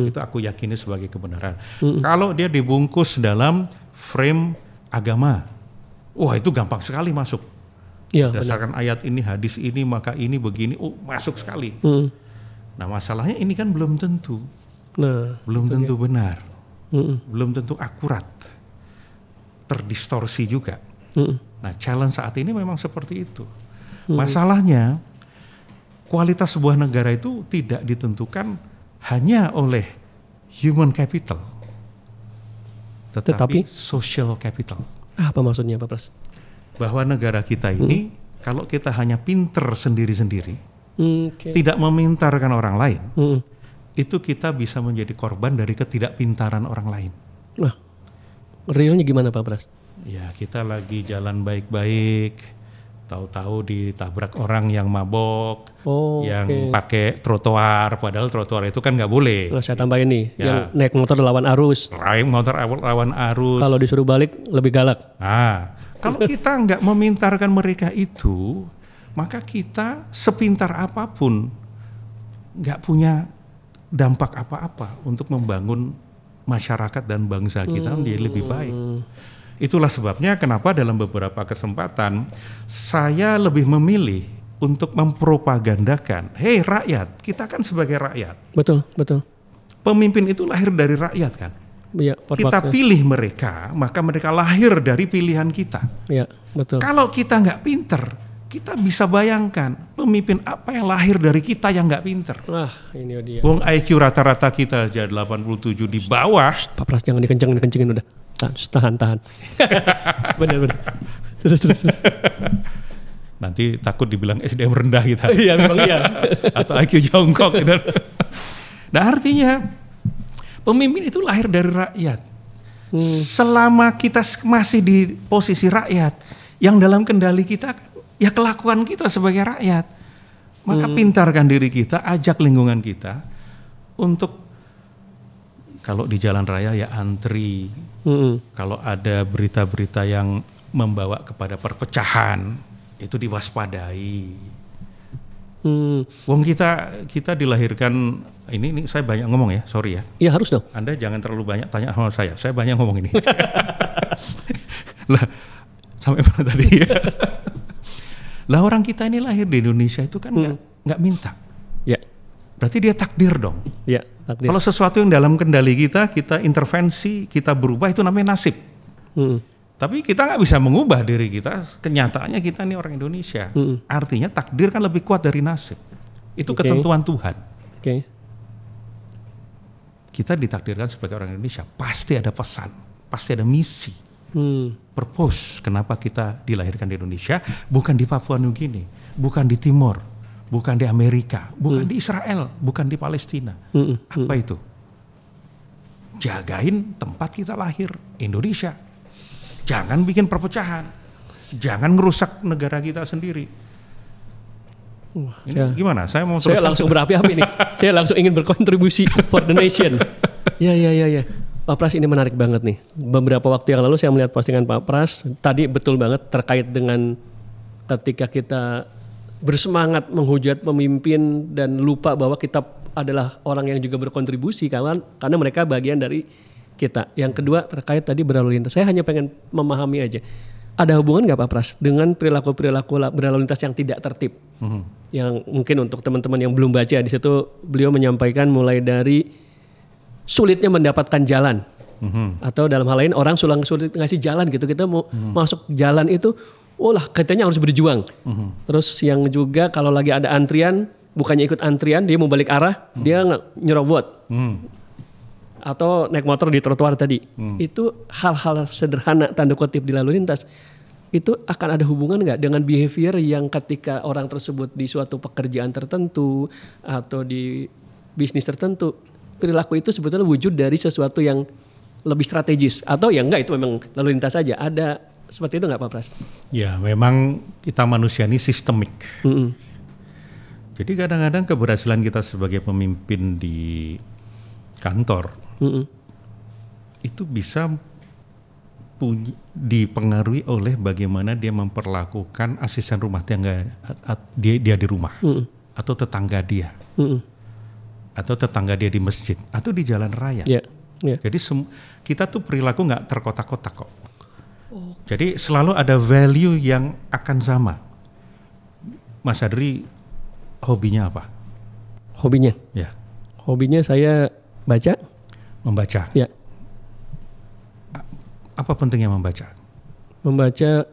Itu aku yakini sebagai kebenaran. Kalau dia dibungkus dalam frame agama, wah itu gampang sekali masuk. Ya, berdasarkan ayat ini, hadis ini, maka ini begini, oh masuk sekali. Nah masalahnya ini kan belum tentu, belum tentu benar, belum tentu akurat, terdistorsi juga. Nah challenge saat ini memang seperti itu. Masalahnya kualitas sebuah negara itu tidak ditentukan hanya oleh human capital, tetapi social capital. Apa maksudnya Pak Pras? Bahwa negara kita ini Kalau kita hanya pinter sendiri-sendiri, Oke. tidak memintarkan orang lain, Mm-mm. itu kita bisa menjadi korban dari ketidakpintaran orang lain. Nah, realnya gimana Pak Pras? Ya, kita lagi jalan baik-baik, tahu-tahu ditabrak orang yang mabok, Oh, yang pakai trotoar, padahal trotoar itu kan nggak boleh. Nah, saya tambahin nih, Ya. yang naik motor lawan arus. Motor lawan arus. Kalau disuruh balik lebih galak. Nah, kalau kita nggak memintarkan mereka itu, maka kita sepintar apapun nggak punya dampak apa-apa untuk membangun masyarakat dan bangsa kita menjadi lebih baik. Itulah sebabnya kenapa dalam beberapa kesempatan saya lebih memilih untuk mempropagandakan, hei rakyat, kita kan sebagai rakyat. Betul, betul. Pemimpin itu lahir dari rakyat kan. Iya, Kita pilih mereka, maka mereka lahir dari pilihan kita. Iya, betul. Kalau kita nggak pinter, kita bisa bayangkan pemimpin apa yang lahir dari kita yang nggak pinter. Wah, ini dia. Wong IQ rata-rata kita aja 87 di bawah. Pak Pras jangan dikencengin udah. Tahan. Benar. Terus. Nanti takut dibilang SDM rendah kita. Iya, memang iya. Atau IQ jongkok gitu. Nah, artinya pemimpin itu lahir dari rakyat. Selama kita masih di posisi rakyat, yang dalam kendali kita ya kelakuan kita sebagai rakyat. Maka pintarkan diri kita, ajak lingkungan kita untuk kalau di jalan raya ya antri. Kalau ada berita-berita yang membawa kepada perpecahan, itu diwaspadai. Wong kita dilahirkan ini saya banyak ngomong ya, sorry ya. Iya harus dong. Anda jangan terlalu banyak tanya sama saya banyak ngomong ini. Lah sampai mana tadi? Lah orang kita ini lahir di Indonesia itu kan nggak minta. Ya. Berarti dia takdir dong. Ya, takdir. Kalau sesuatu yang dalam kendali kita intervensi, kita berubah, itu namanya nasib. Tapi kita nggak bisa mengubah diri kita, kenyataannya kita ini orang Indonesia. Artinya takdir kan lebih kuat dari nasib. Itu ketentuan Tuhan. Oke. Kita ditakdirkan sebagai orang Indonesia, pasti ada pesan, pasti ada misi. Purpose, kenapa kita dilahirkan di Indonesia, bukan di Papua Nugini, bukan di Timor, bukan di Amerika, bukan di Israel, bukan di Palestina. Apa itu? Jagain tempat kita lahir, Indonesia. Jangan bikin perpecahan. Jangan ngerusak negara kita sendiri. Ini gimana? Saya langsung berapi-api nih. Saya langsung ingin berkontribusi for the nation. Ya. Pak Pras, ini menarik banget nih. Beberapa waktu yang lalu saya melihat postingan Pak Pras. Tadi betul banget terkait dengan ketika kita bersemangat menghujat pemimpin dan lupa bahwa kita adalah orang yang juga berkontribusi karena mereka bagian dari kita. Yang kedua terkait tadi berlalu lintas. Saya hanya pengen memahami aja. Ada hubungan nggak Pak Pras dengan perilaku-perilaku berlalu lintas yang tidak tertib? Yang mungkin untuk teman-teman yang belum baca, di situ beliau menyampaikan mulai dari sulitnya mendapatkan jalan. Atau dalam hal lain orang sulit ngasih jalan gitu. Kita mau masuk jalan itu, katanya harus berjuang. Terus yang juga kalau lagi ada antrian, bukannya ikut antrian, dia mau balik arah, dia nyerobot. Atau naik motor di trotoar tadi. Itu hal-hal sederhana tanda kutip di lalu lintas. Itu akan ada hubungan nggak dengan behavior yang ketika orang tersebut di suatu pekerjaan tertentu atau di bisnis tertentu, perilaku itu sebetulnya wujud dari sesuatu yang lebih strategis atau ya enggak, itu memang lalu lintas saja. Ada seperti itu nggak Pak Pras? Ya, memang kita manusia ini sistemik. Jadi kadang-kadang keberhasilan kita sebagai pemimpin di kantor itu bisa dipengaruhi oleh bagaimana dia memperlakukan asisten rumah tangga dia di rumah, atau tetangga dia, atau tetangga dia di masjid, atau di jalan raya. Jadi kita tuh perilaku nggak terkotak-kotak kok. Jadi selalu ada value yang akan sama. Mas Adri hobinya apa? Hobinya? Ya. Hobinya saya baca. Membaca? Ya. Apa pentingnya membaca? Membaca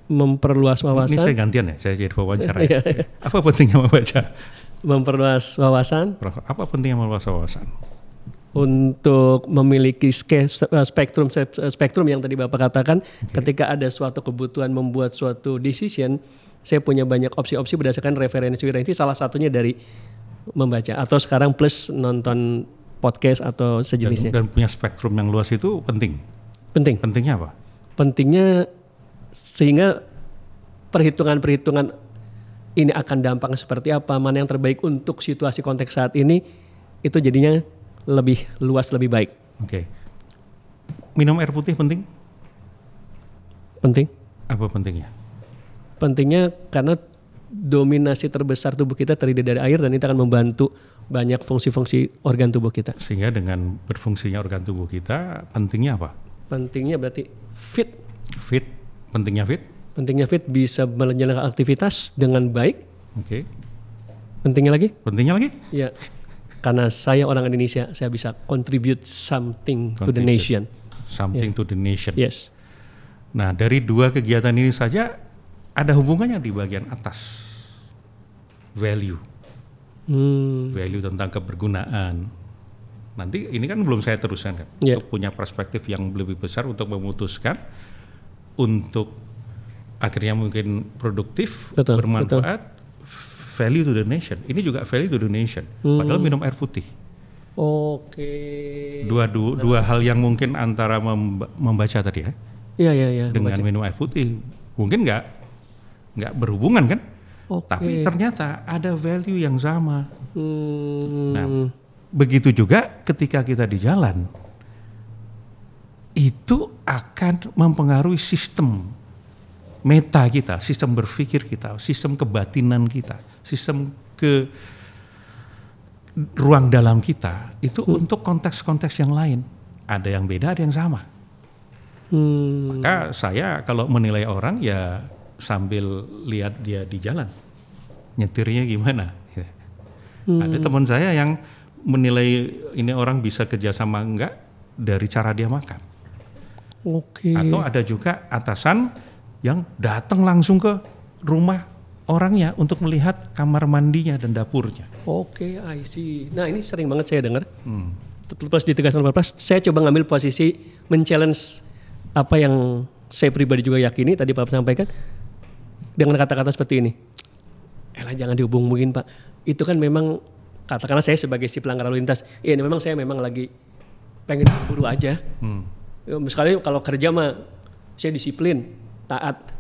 memperluas wawasan. Ini saya gantian ya, saya jadi wawancara ya. Apa pentingnya membaca? Memperluas wawasan. Apa pentingnya memperluas wawasan? Untuk memiliki spektrum yang tadi Bapak katakan, ketika ada suatu kebutuhan membuat suatu decision, saya punya banyak opsi-opsi berdasarkan referensi. Salah satunya dari membaca atau sekarang plus nonton podcast atau sejenisnya. Dan punya spektrum yang luas itu penting. Penting. Pentingnya apa? Pentingnya sehingga perhitungan-perhitungan ini akan dampaknya seperti apa, mana yang terbaik untuk situasi konteks saat ini, itu jadinya lebih luas, lebih baik. Oke. Minum air putih penting? Penting. Apa pentingnya? Pentingnya karena dominasi terbesar tubuh kita terdiri dari air dan itu akan membantu banyak fungsi-fungsi organ tubuh kita. Sehingga dengan berfungsinya organ tubuh kita, pentingnya apa? Pentingnya berarti fit. Fit, pentingnya fit? Pentingnya fit bisa menjalankan aktivitas dengan baik. Oke. Pentingnya lagi? Pentingnya lagi? Ya, karena saya orang Indonesia, saya bisa contribute something to the nation. Something to the nation. Yes. Nah, dari dua kegiatan ini saja ada hubungannya di bagian atas. Value. Value tentang kebergunaan. Nanti ini kan belum saya teruskan kan. Yeah. Untuk punya perspektif yang lebih besar untuk memutuskan untuk akhirnya mungkin produktif, betul, bermanfaat, value to the nation. Ini juga value to the nation. Padahal minum air putih. Oke. Dua hal yang mungkin antara membaca tadi ya. Iya. Dengan minum air putih mungkin nggak berhubungan kan? Tapi ternyata ada value yang sama. Nah, begitu juga ketika kita di jalan, itu akan mempengaruhi sistem meta kita, sistem berpikir kita, sistem kebatinan kita, sistem ke ruang dalam kita itu untuk konteks-konteks yang lain. Ada yang beda, ada yang sama. Maka saya kalau menilai orang ya sambil lihat dia di jalan, nyetirnya gimana. Ada teman saya yang menilai ini orang bisa kerjasama enggak dari cara dia makan. Atau ada juga atasan yang datang langsung ke rumah orangnya untuk melihat kamar mandinya dan dapurnya. Oke, I see. Nah ini sering banget saya dengar. Terus ditegaskan Pak Pras, saya coba ngambil posisi men-challenge apa yang saya pribadi juga yakini tadi Pak sampaikan dengan kata-kata seperti ini. Elah jangan dihubung-hubungin Pak. Itu kan memang katakanlah saya sebagai si pelanggar lalu lintas. Iya memang saya memang lagi pengen buru aja. Sekali kalau kerja mah saya disiplin, taat.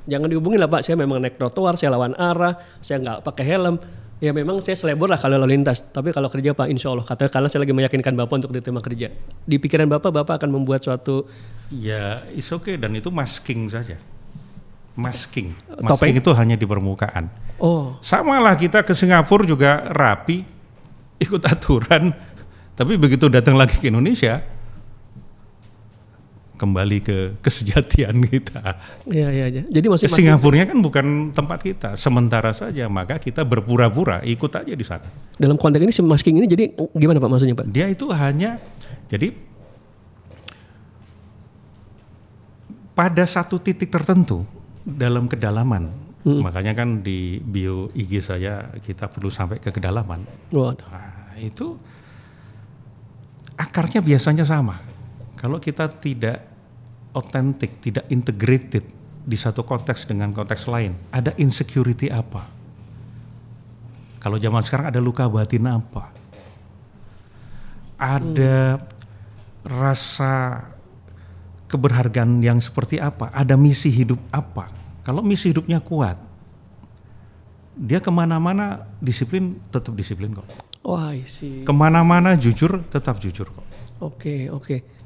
Jangan dihubungin lah Pak. Saya memang naik trotoar, saya lawan arah, saya nggak pakai helm. Ya memang saya selebor lah kalau lalu lintas. Tapi kalau kerja Pak, insya Allah karena saya lagi meyakinkan Bapak untuk diterima kerja. Di pikiran Bapak akan membuat suatu. Ya, it's okay dan itu masking saja. Masking Topeng? Itu hanya di permukaan. Oh. Sama lah kita ke Singapura juga rapi, ikut aturan, tapi begitu datang lagi ke Indonesia, kembali ke kesejatian kita. Iya. Jadi maksudnya Singapurnya kan bukan tempat kita, sementara saja, maka kita berpura-pura ikut aja di sana. Dalam konteks ini si masking ini jadi gimana Pak maksudnya Pak? Dia itu hanya jadi pada satu titik tertentu dalam kedalaman. Makanya kan di bio IG saya kita perlu sampai ke kedalaman. Waduh. Nah, itu akarnya biasanya sama. Kalau kita tidak otentik, tidak integrated di satu konteks dengan konteks lain, ada insecurity apa? Kalau zaman sekarang ada luka batin apa? Ada rasa keberhargaan yang seperti apa? Ada misi hidup apa? Kalau misi hidupnya kuat, dia kemana-mana disiplin, tetap disiplin kok. Oh, I see. Kemana-mana jujur, tetap jujur kok. Oke.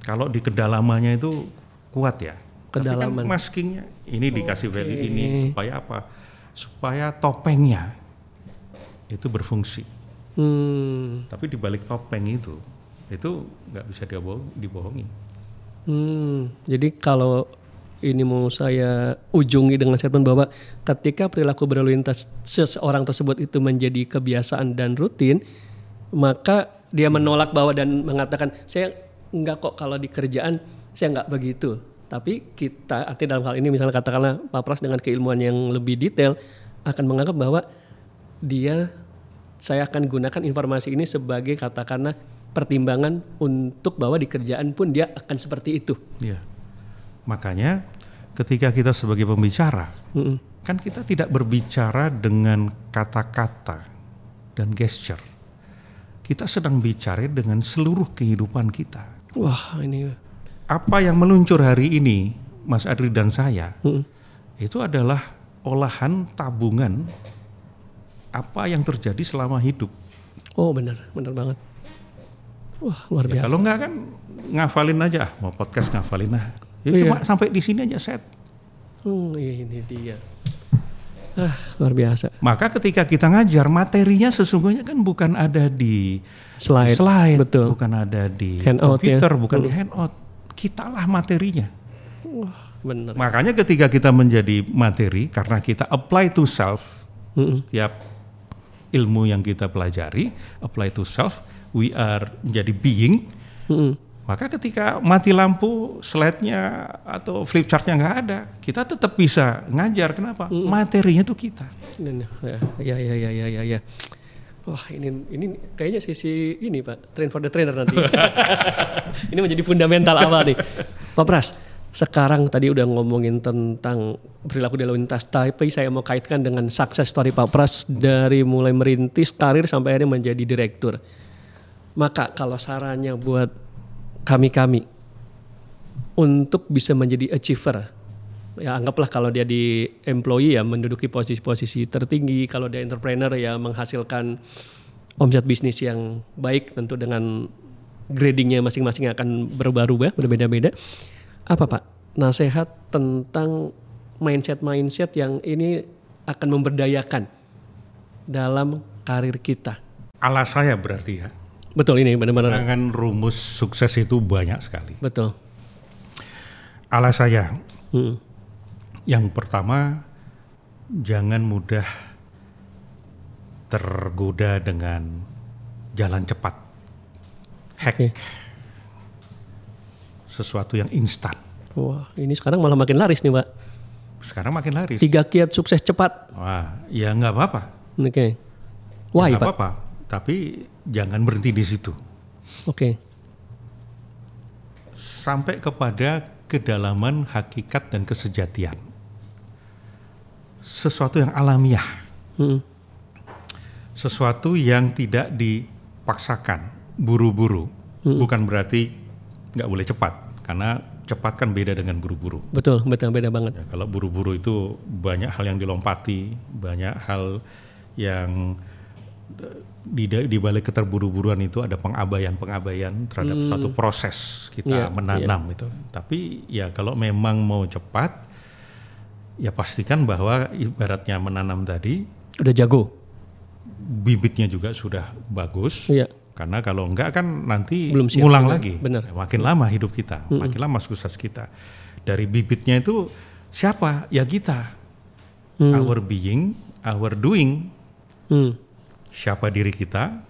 Kalau di kedalamannya itu kuat ya. Kedalaman. Tapi kan maskingnya ini dikasih value ini supaya apa? Supaya topengnya itu berfungsi. Tapi di balik topeng itu nggak bisa dibohongi. Jadi kalau ini mau saya ujungi dengan statement bahwa ketika perilaku berlalu lintas seseorang tersebut itu menjadi kebiasaan dan rutin, maka dia menolak bahwa dan mengatakan saya enggak kok kalau di kerjaan saya enggak begitu. Tapi kita artinya dalam hal ini misalnya katakanlah Pak Pras dengan keilmuan yang lebih detail akan menganggap bahwa saya akan gunakan informasi ini sebagai katakanlah pertimbangan untuk bahwa di kerjaan pun dia akan seperti itu. Iya. Makanya ketika kita sebagai pembicara kan kita tidak berbicara dengan kata-kata dan gesture. Kita sedang bicara dengan seluruh kehidupan kita. Wah, ini Apa yang meluncur hari ini, Mas Adri dan saya, itu adalah olahan tabungan apa yang terjadi selama hidup. oh benar banget. Wah, luar biasa. Kalau enggak kan ngafalin aja, mau podcast ngafalin lah. Ya Iya. cuma sampai di sini aja set. Ini dia. Luar biasa. Maka ketika kita ngajar, materinya sesungguhnya kan bukan ada di Slide, betul. bukan ada di Handout, komputer, ya. bukan di handout. Kitalah materinya. Benar. Makanya ketika kita menjadi materi, karena kita apply to self, setiap ilmu yang kita pelajari, apply to self, we are menjadi being. Maka ketika mati lampu, slide-nya atau flip chart-nya nggak ada, kita tetap bisa ngajar. Kenapa? Materinya tuh kita. Ya. Wah, ini kayaknya sisi ini Pak, train for the trainer nanti. Ini menjadi fundamental awal nih. Pak Pras, sekarang tadi udah ngomongin tentang perilaku di lalu lintas, tapi saya mau kaitkan dengan success story Pak Pras dari mulai merintis karir sampai akhirnya menjadi direktur. Maka kalau sarannya buat kami untuk bisa menjadi achiever, ya anggaplah kalau dia di employee ya menduduki posisi-posisi tertinggi, kalau dia entrepreneur ya menghasilkan omset bisnis yang baik, tentu dengan gradingnya masing-masing akan berubah-ubah, berbeda-beda. Apa Pak nasihat tentang mindset yang ini akan memberdayakan dalam karir kita? Ala saya berarti ya. Betul, ini benar-benar. Kan rumus sukses itu banyak sekali. Betul. Ala saya, yang pertama, jangan mudah tergoda dengan jalan cepat, hack, sesuatu yang instan. Wah, ini sekarang malah makin laris nih Pak. Sekarang makin laris. 3 kiat sukses cepat. Wah, ya nggak apa-apa. Oke. Why Ya, nggak Pak? apa-apa, tapi jangan berhenti di situ. Oke. Sampai kepada kedalaman hakikat dan kesejatian. Sesuatu yang alamiah. Sesuatu yang tidak dipaksakan, buru-buru. Bukan berarti nggak boleh cepat, karena cepat kan beda dengan buru-buru. Betul, beda banget. Ya, kalau buru-buru itu banyak hal yang dilompati, banyak hal yang di balik keterburu-buruan itu ada pengabaian terhadap suatu proses kita menanam itu. Tapi ya kalau memang mau cepat, ya pastikan bahwa ibaratnya menanam tadi Udah jago. bibitnya juga sudah bagus. Iya. Karena kalau enggak kan nanti Belum siap, ngulang benar, lagi. benar. Makin lama hidup kita, makin lama sukses kita. Dari bibitnya itu siapa? Ya kita. Our being, our doing. Siapa diri kita,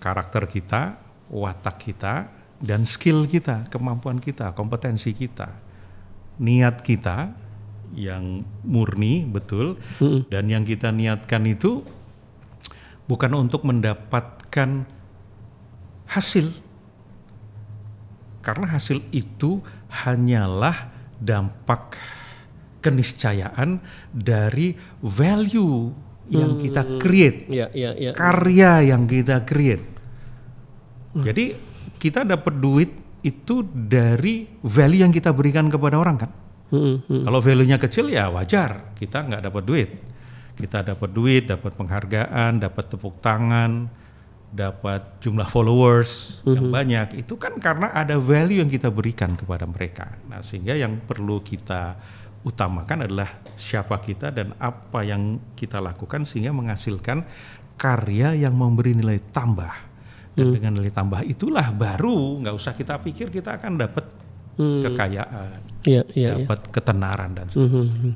karakter kita, watak kita, dan skill kita, kemampuan kita, kompetensi kita, niat kita yang murni, betul, dan yang kita niatkan itu bukan untuk mendapatkan hasil, karena hasil itu hanyalah dampak keniscayaan dari value yang kita create, Iya. karya yang kita create. Jadi kita dapat duit itu dari value yang kita berikan kepada orang kan. Kalau value-nya kecil ya wajar kita nggak dapat duit. Kita dapat duit, dapat penghargaan, dapat tepuk tangan, dapat jumlah followers yang banyak. Itu kan karena ada value yang kita berikan kepada mereka. Nah, sehingga yang perlu kita utamakan adalah siapa kita dan apa yang kita lakukan sehingga menghasilkan karya yang memberi nilai tambah. Dan dengan nilai tambah itulah baru nggak usah kita pikir kita akan dapat kekayaan, dapat ketenaran dan sebagainya.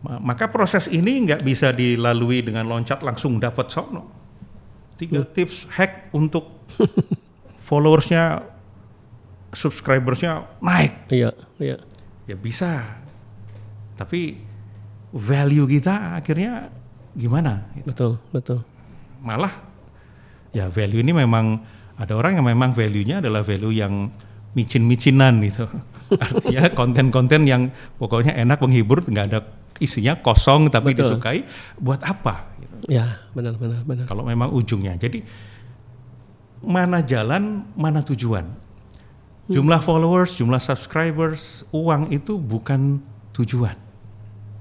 Maka proses ini nggak bisa dilalui dengan loncat langsung dapat sono. 3 tips hack untuk followersnya, subscribersnya naik. Iya. Ya bisa, tapi value kita akhirnya gimana? Betul. Malah ya value ini memang ada orang yang memang value-nya adalah value yang micin-micinan gitu. Artinya konten-konten yang pokoknya enak, menghibur, nggak ada isinya kosong tapi Betul. disukai, buat apa? Gitu. Ya, benar. Kalau memang ujungnya. Jadi mana jalan, mana tujuan. Jumlah followers, jumlah subscribers, uang itu bukan tujuan.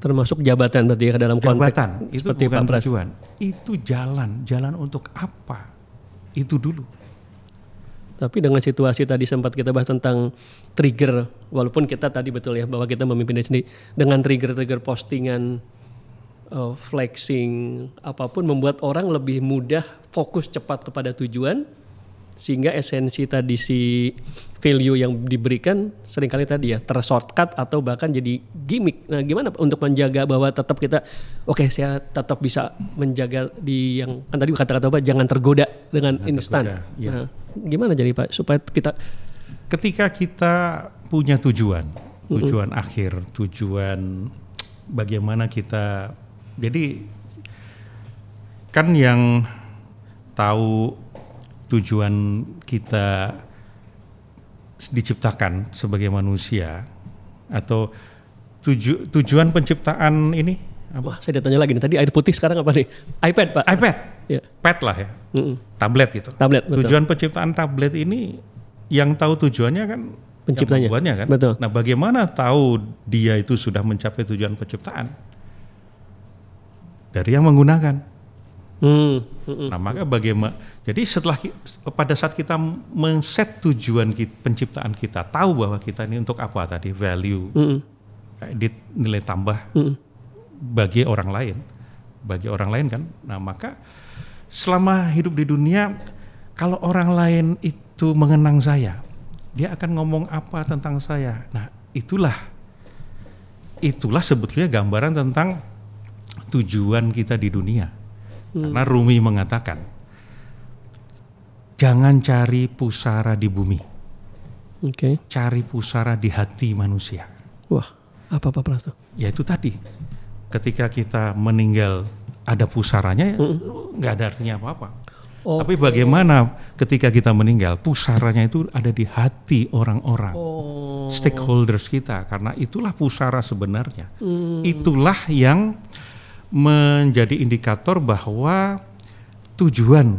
Termasuk jabatan berarti ya dalam konteks Jabatan itu seperti bukan Pak Pras. tujuan. Itu jalan untuk apa? Itu dulu. Tapi dengan situasi tadi sempat kita bahas tentang trigger, walaupun kita tadi betul ya bahwa kita memimpin diri sendiri dengan trigger postingan, flexing, apapun membuat orang lebih mudah fokus cepat kepada tujuan, sehingga esensi tadi si value yang diberikan seringkali tadi ya tershortcut atau bahkan jadi gimmick. Nah, gimana untuk menjaga bahwa tetap kita saya tetap bisa menjaga di yang kan tadi kata-kata Pak, jangan tergoda dengan instan. Ya. Nah, gimana jadi Pak supaya kita ketika kita punya tujuan akhir, tujuan bagaimana kita, jadi kan yang tahu tujuan kita diciptakan sebagai manusia atau tujuan penciptaan ini apa? Wah, saya ditanya lagi nih. Tadi air putih, sekarang apa nih? iPad, Pak. iPad. Ya. Pad lah ya. Tablet itu. Tablet, betul. Tujuan penciptaan tablet ini yang tahu tujuannya kan Penciptanya. yang membuatnya kan. Betul. Nah, bagaimana tahu dia itu sudah mencapai tujuan penciptaan? Dari yang menggunakan. Nah, maka bagaimana? Jadi pada saat kita men-set tujuan penciptaan kita, tahu bahwa kita ini untuk apa tadi, value, nilai tambah bagi orang lain kan. Nah, maka selama hidup di dunia, kalau orang lain itu mengenang saya, dia akan ngomong apa tentang saya. Nah, itulah sebetulnya gambaran tentang tujuan kita di dunia. Karena Rumi mengatakan, jangan cari pusara di bumi, cari pusara di hati manusia. Wah, apa Pak Pras tuh? Ya itu tadi, ketika kita meninggal ada pusaranya, nggak ada artinya apa-apa. Tapi bagaimana ketika kita meninggal, pusaranya itu ada di hati orang-orang, stakeholders kita, karena itulah pusara sebenarnya. Itulah yang menjadi indikator bahwa tujuan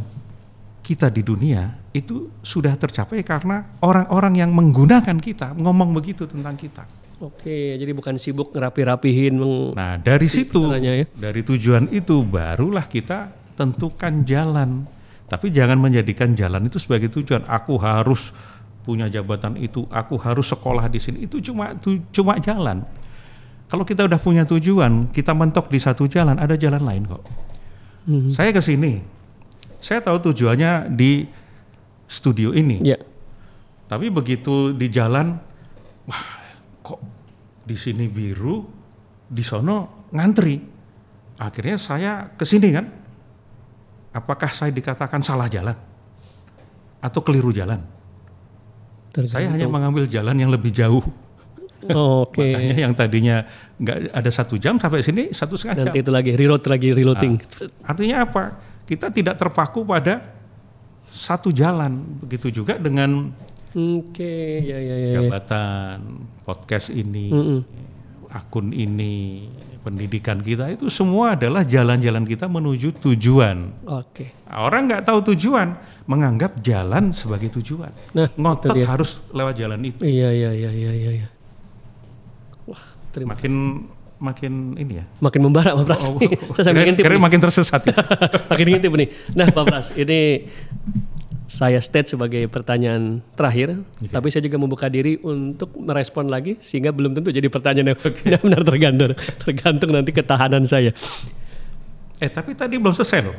kita di dunia itu sudah tercapai karena orang-orang yang menggunakan kita ngomong begitu tentang kita. Oke, jadi bukan sibuk ngerapi-rapihin. Nah, dari situ, ya? dari tujuan itu barulah kita tentukan jalan. Tapi jangan menjadikan jalan itu sebagai tujuan. Aku harus punya jabatan itu, aku harus sekolah di sini. Itu cuma jalan. Kalau kita udah punya tujuan, kita mentok di satu jalan, ada jalan lain kok. Saya ke sini, saya tahu tujuannya di studio ini. Yeah. Tapi begitu di jalan, wah kok di sini biru, di sono ngantri. Akhirnya saya ke sini kan. Apakah saya dikatakan salah jalan? Atau keliru jalan? Saya hanya mengambil jalan yang lebih jauh. Makanya yang tadinya nggak ada 1 jam sampai sini 1,5 jam. Nanti itu lagi reloading. Artinya apa? Kita tidak terpaku pada satu jalan. Begitu juga dengan jabatan, podcast ini, akun ini, pendidikan kita, itu semua adalah jalan-jalan kita menuju tujuan. Orang nggak tahu tujuan, menganggap jalan sebagai tujuan. Nah, ngotot harus lewat jalan itu. Iya. Wah, makin ini ya. Makin membara Pak Pras. Saya ngintip. Karena makin tersesat. Makin ngintip nih. Nah, Pak Pras, ini saya state sebagai pertanyaan terakhir, tapi saya juga membuka diri untuk merespon lagi, sehingga belum tentu jadi pertanyaan yang benar-benar tergantung nanti ketahanan saya. Tapi tadi belum selesai loh.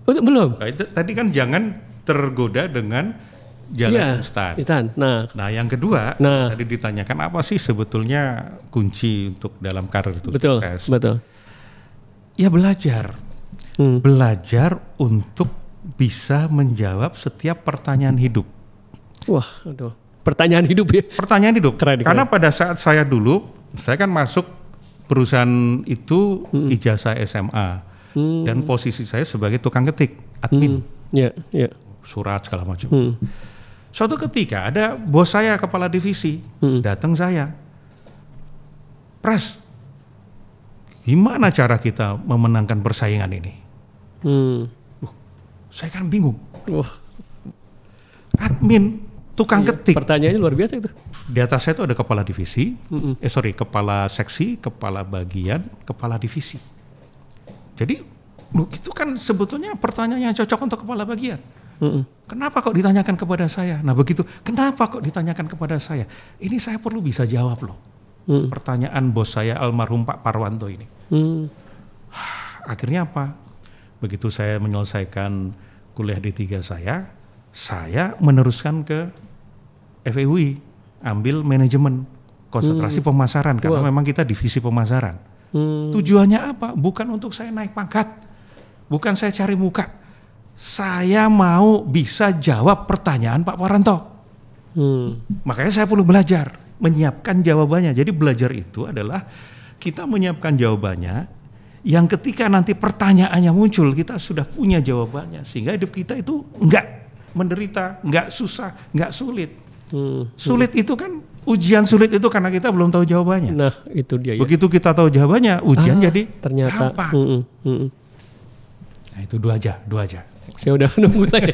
Belum. Tadi kan jangan tergoda dengan jalan instan. Nah, yang kedua, tadi ditanyakan apa sih sebetulnya kunci untuk dalam karir itu sukses? Betul. Ya belajar. Belajar untuk bisa menjawab setiap pertanyaan hidup. Wah, aduh. Pertanyaan hidup ya? Pertanyaan hidup. Keren. Karena pada saat saya kan masuk perusahaan itu ijazah SMA. Dan posisi saya sebagai tukang ketik, admin. Surat segala macam. Suatu ketika ada bos saya, kepala divisi, datang saya. Pras, Gimana cara kita memenangkan persaingan ini? Saya kan bingung. Wah, Admin, tukang ketik. pertanyaannya luar biasa itu. Di atas saya itu ada kepala divisi, kepala seksi, kepala bagian, kepala divisi. Jadi itu kan sebetulnya pertanyaan yang cocok untuk kepala bagian. Kenapa kok ditanyakan kepada saya? Nah begitu, kenapa kok ditanyakan kepada saya? Ini saya perlu bisa jawab loh. Pertanyaan bos saya almarhum Pak Parwanto ini. Akhirnya apa? Begitu saya menyelesaikan kuliah D3 saya meneruskan ke FEUI, ambil manajemen konsentrasi pemasaran karena memang kita divisi pemasaran. Tujuannya apa? Bukan untuk saya naik pangkat, bukan saya cari muka. Saya mau bisa jawab pertanyaan Pak Parwanto. Makanya saya perlu belajar, menyiapkan jawabannya. Jadi belajar itu adalah kita menyiapkan jawabannya yang ketika nanti pertanyaannya muncul kita sudah punya jawabannya. Sehingga hidup kita itu enggak menderita, enggak susah, enggak sulit. Sulit itu kan, ujian sulit itu karena kita belum tahu jawabannya. Nah itu dia ya. Begitu kita tahu jawabannya, ujian jadi ternyata gampang. Nah itu dua aja. Saya udah nunggu lagi.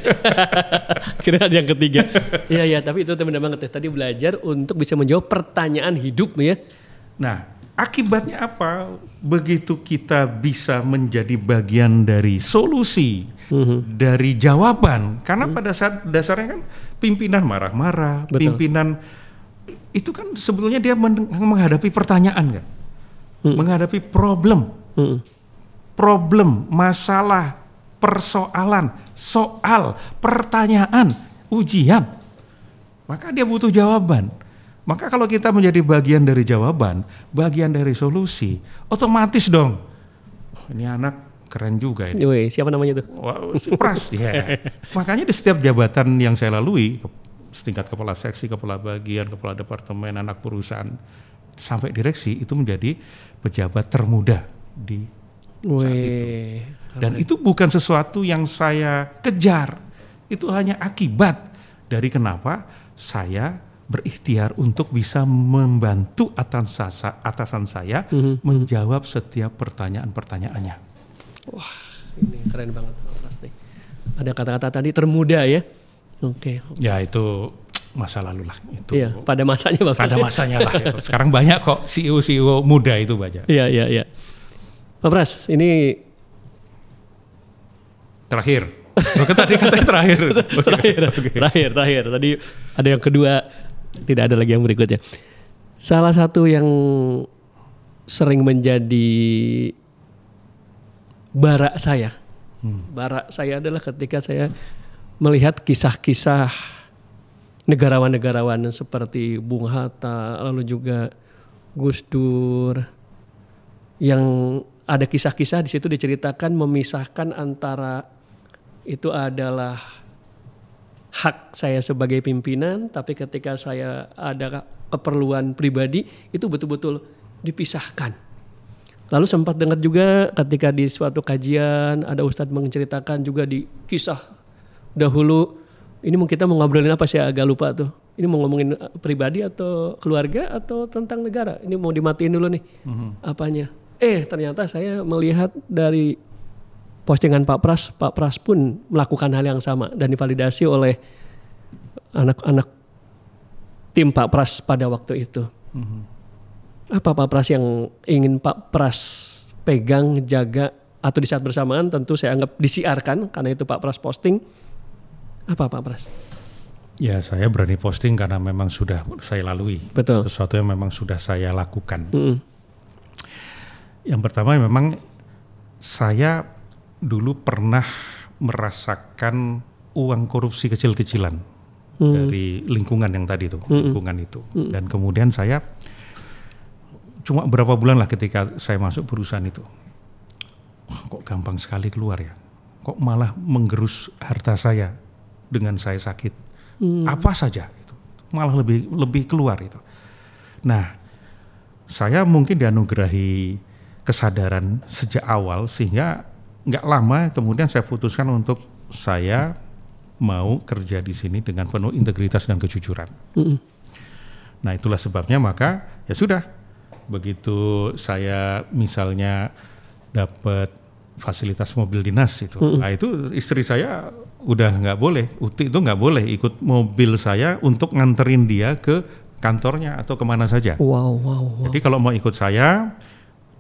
Kira ada yang ketiga. Iya, tapi itu benar banget ya. Tadi belajar untuk bisa menjawab pertanyaan hidup ya. Nah, akibatnya apa? Begitu kita bisa menjadi bagian dari solusi, dari jawaban. Karena pada saat dasarnya kan pimpinan marah-marah, pimpinan itu kan sebetulnya dia menghadapi pertanyaan kan. Menghadapi problem, masalah, persoalan, soal, pertanyaan, ujian. Maka dia butuh jawaban. Maka kalau kita menjadi bagian dari jawaban, bagian dari solusi, otomatis dong. Ini anak keren juga ini. Woi, siapa namanya tuh? Pras, ya. Makanya di setiap jabatan yang saya lalui, setingkat kepala seksi, kepala bagian, kepala departemen, anak perusahaan, sampai direksi, itu menjadi pejabat termuda di saat itu. Dan itu bukan sesuatu yang saya kejar, itu hanya akibat dari kenapa saya berikhtiar untuk bisa membantu atasan saya menjawab setiap pertanyaan-pertanyaannya. Wah, ini keren banget pasti. Ada kata-kata tadi termuda ya. Oke. Ya itu masa lalu lah itu. Iya, pada masanya Bapak. Pada masanya lah itu. Sekarang banyak kok CEO muda itu banyak. Iya. Pak Pras, ini terakhir. Tadi katanya terakhir. Terakhir. Tadi ada yang kedua, tidak ada lagi yang berikutnya. Salah satu yang sering menjadi bara saya adalah ketika saya melihat kisah-kisah negarawan-negarawan seperti Bung Hatta, lalu juga Gus Dur, yang ada kisah-kisah di situ diceritakan memisahkan antara itu adalah hak saya sebagai pimpinan, tapi ketika saya ada keperluan pribadi itu betul-betul dipisahkan. Lalu sempat dengar juga ketika di suatu kajian ada ustadz menceritakan juga di kisah dahulu, ini kita mau ngobrolin apa sih, agak lupa tuh. Ini mau ngomongin pribadi atau keluarga atau tentang negara? Ini mau dimatiin dulu nih apanya. Ternyata saya melihat dari postingan Pak Pras pun melakukan hal yang sama dan divalidasi oleh anak-anak tim Pak Pras pada waktu itu. Apa Pak Pras yang ingin Pak Pras pegang, jaga, atau di saat bersamaan tentu saya anggap disiarkan karena itu Pak Pras posting. Apa Pak Pras? Ya saya berani posting karena memang sudah saya lalui. Betul. Sesuatu yang memang sudah saya lakukan. Yang pertama memang saya dulu pernah merasakan uang korupsi kecil-kecilan dari lingkungan yang tadi itu, lingkungan itu. Dan kemudian saya cuma berapa bulan lah ketika saya masuk perusahaan itu. Kok gampang sekali keluar ya? Kok malah menggerus harta saya dengan saya sakit? Apa saja itu malah lebih keluar itu. Nah, saya mungkin dianugerahi kesadaran sejak awal sehingga nggak lama kemudian saya putuskan untuk saya mau kerja di sini dengan penuh integritas dan kejujuran. Nah itulah sebabnya maka ya sudah Begitu saya misalnya dapat fasilitas mobil dinas itu, nah itu istri saya udah nggak boleh, Uti itu nggak boleh ikut mobil saya untuk nganterin dia ke kantornya atau kemana saja. Wow. Jadi kalau mau ikut saya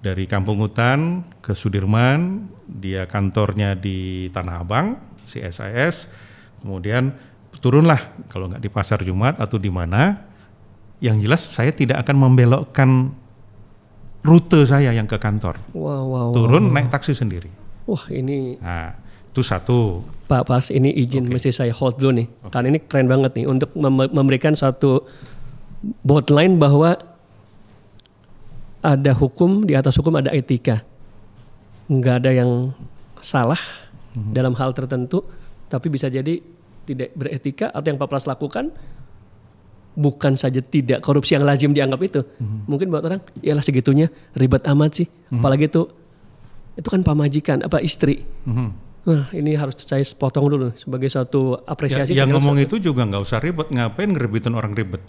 dari Kampung Hutan ke Sudirman, dia kantornya di Tanah Abang, CSIS, kemudian turunlah kalau nggak di Pasar Jumat atau di mana, yang jelas saya tidak akan membelokkan rute saya yang ke kantor. Wow. Turun naik taksi sendiri. Wah ini. Nah itu satu. Pak Pas, ini izin mesti saya hold dulu nih. Karena ini keren banget nih untuk memberikan satu botline bahwa ada hukum, di atas hukum ada etika. Nggak ada yang salah dalam hal tertentu, tapi bisa jadi tidak beretika atau yang Pak Pras lakukan bukan saja tidak korupsi yang lazim dianggap itu. Mungkin buat orang, yalah segitunya ribet amat sih. Apalagi itu kan pamajikan, istri. Nah ini harus saya potong dulu sebagai suatu apresiasi. Yang ngomong itu juga nggak usah ribet, ngapain ngerebitin orang ribet?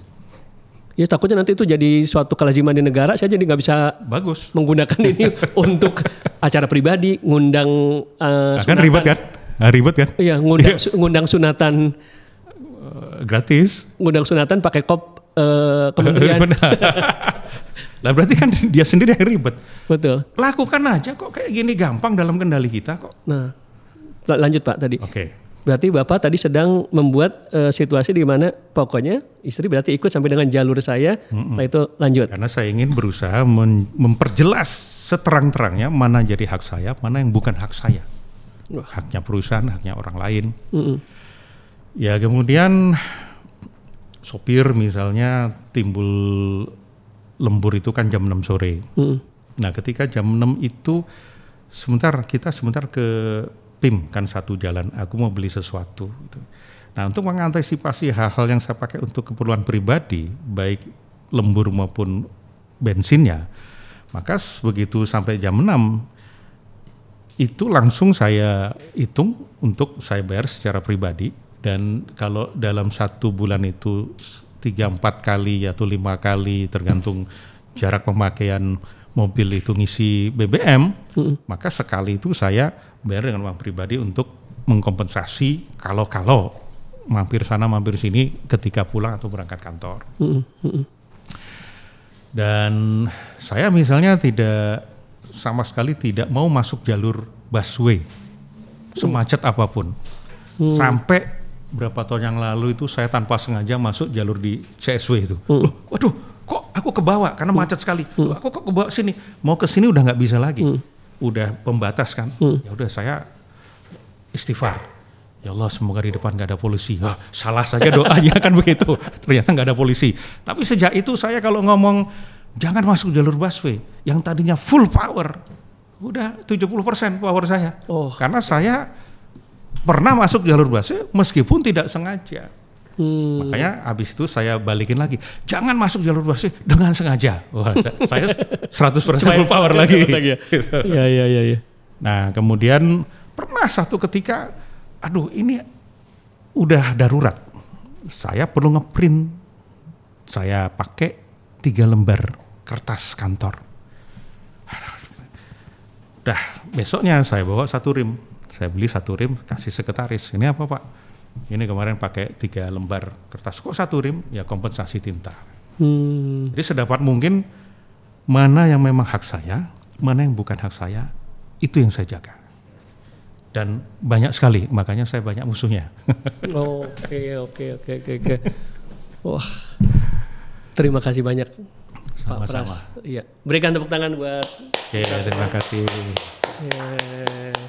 Ya takutnya nanti itu jadi suatu kelaziman di negara, saya jadi nggak bisa menggunakan ini untuk acara pribadi, ngundang kan ribet kan? Ribet kan? Iya, ngundang sunatan gratis. Ngundang sunatan pakai kop kementerian. Lah berarti kan dia sendiri yang ribet. Betul. Lakukan aja kok, kayak gini gampang dalam kendali kita kok. Nah, lanjut Pak tadi. Oke. Berarti Bapak tadi sedang membuat situasi di mana pokoknya istri berarti ikut sampai dengan jalur saya, setelah itu lanjut. Karena saya ingin berusaha memperjelas seterang-terangnya mana jadi hak saya, mana yang bukan hak saya. Haknya perusahaan, haknya orang lain. Ya kemudian sopir misalnya timbul lembur itu kan jam 6 sore. Nah ketika jam 6 itu kita sebentar ke PIM kan satu jalan, aku mau beli sesuatu gitu. Nah untuk mengantisipasi hal-hal yang saya pakai untuk keperluan pribadi, baik lembur maupun bensinnya, maka begitu sampai jam 6 itu langsung saya hitung untuk saya bayar secara pribadi. Dan kalau dalam 1 bulan itu 3-4 kali atau 5 kali tergantung jarak pemakaian mobil itu ngisi BBM, maka sekali itu saya bayar dengan uang pribadi untuk mengkompensasi kalau mampir sana mampir sini ketika pulang atau berangkat kantor. Dan saya misalnya sama sekali tidak mau masuk jalur busway semacet apapun. Sampai berapa tahun yang lalu itu saya tanpa sengaja masuk jalur di CSW itu. Waduh, kok aku ke bawah karena macet sekali. Aku kok ke bawah sini, mau ke sini udah nggak bisa lagi. Udah pembatas kan. Ya udah saya istighfar. Ya Allah semoga di depan nggak ada polisi. Salah saja doanya kan begitu. Ternyata nggak ada polisi. Tapi sejak itu saya kalau ngomong jangan masuk jalur busway yang tadinya full power, udah 70% power saya. Karena saya pernah masuk jalur busway meskipun tidak sengaja. Makanya habis itu saya balikin lagi. Jangan masuk jalur busway dengan sengaja. Wah, saya 100% full power lagi. Iya. Nah, kemudian pernah satu ketika, aduh ini udah darurat. Saya perlu ngeprint. Saya pakai 3 lembar kertas kantor. Udah besoknya saya bawa 1 rim. Saya beli 1 rim, kasih sekretaris. Ini apa Pak? Ini kemarin pakai 3 lembar kertas. Kok 1 rim? Ya kompensasi tinta. Jadi sedapat mungkin mana yang memang hak saya, mana yang bukan hak saya, itu yang saya jaga. Dan banyak sekali, makanya saya banyak musuhnya. Oke. Wah, terima kasih banyak. Sama-sama. Iya, berikan tepuk tangan buat. Oke, terima kasih. Yeah.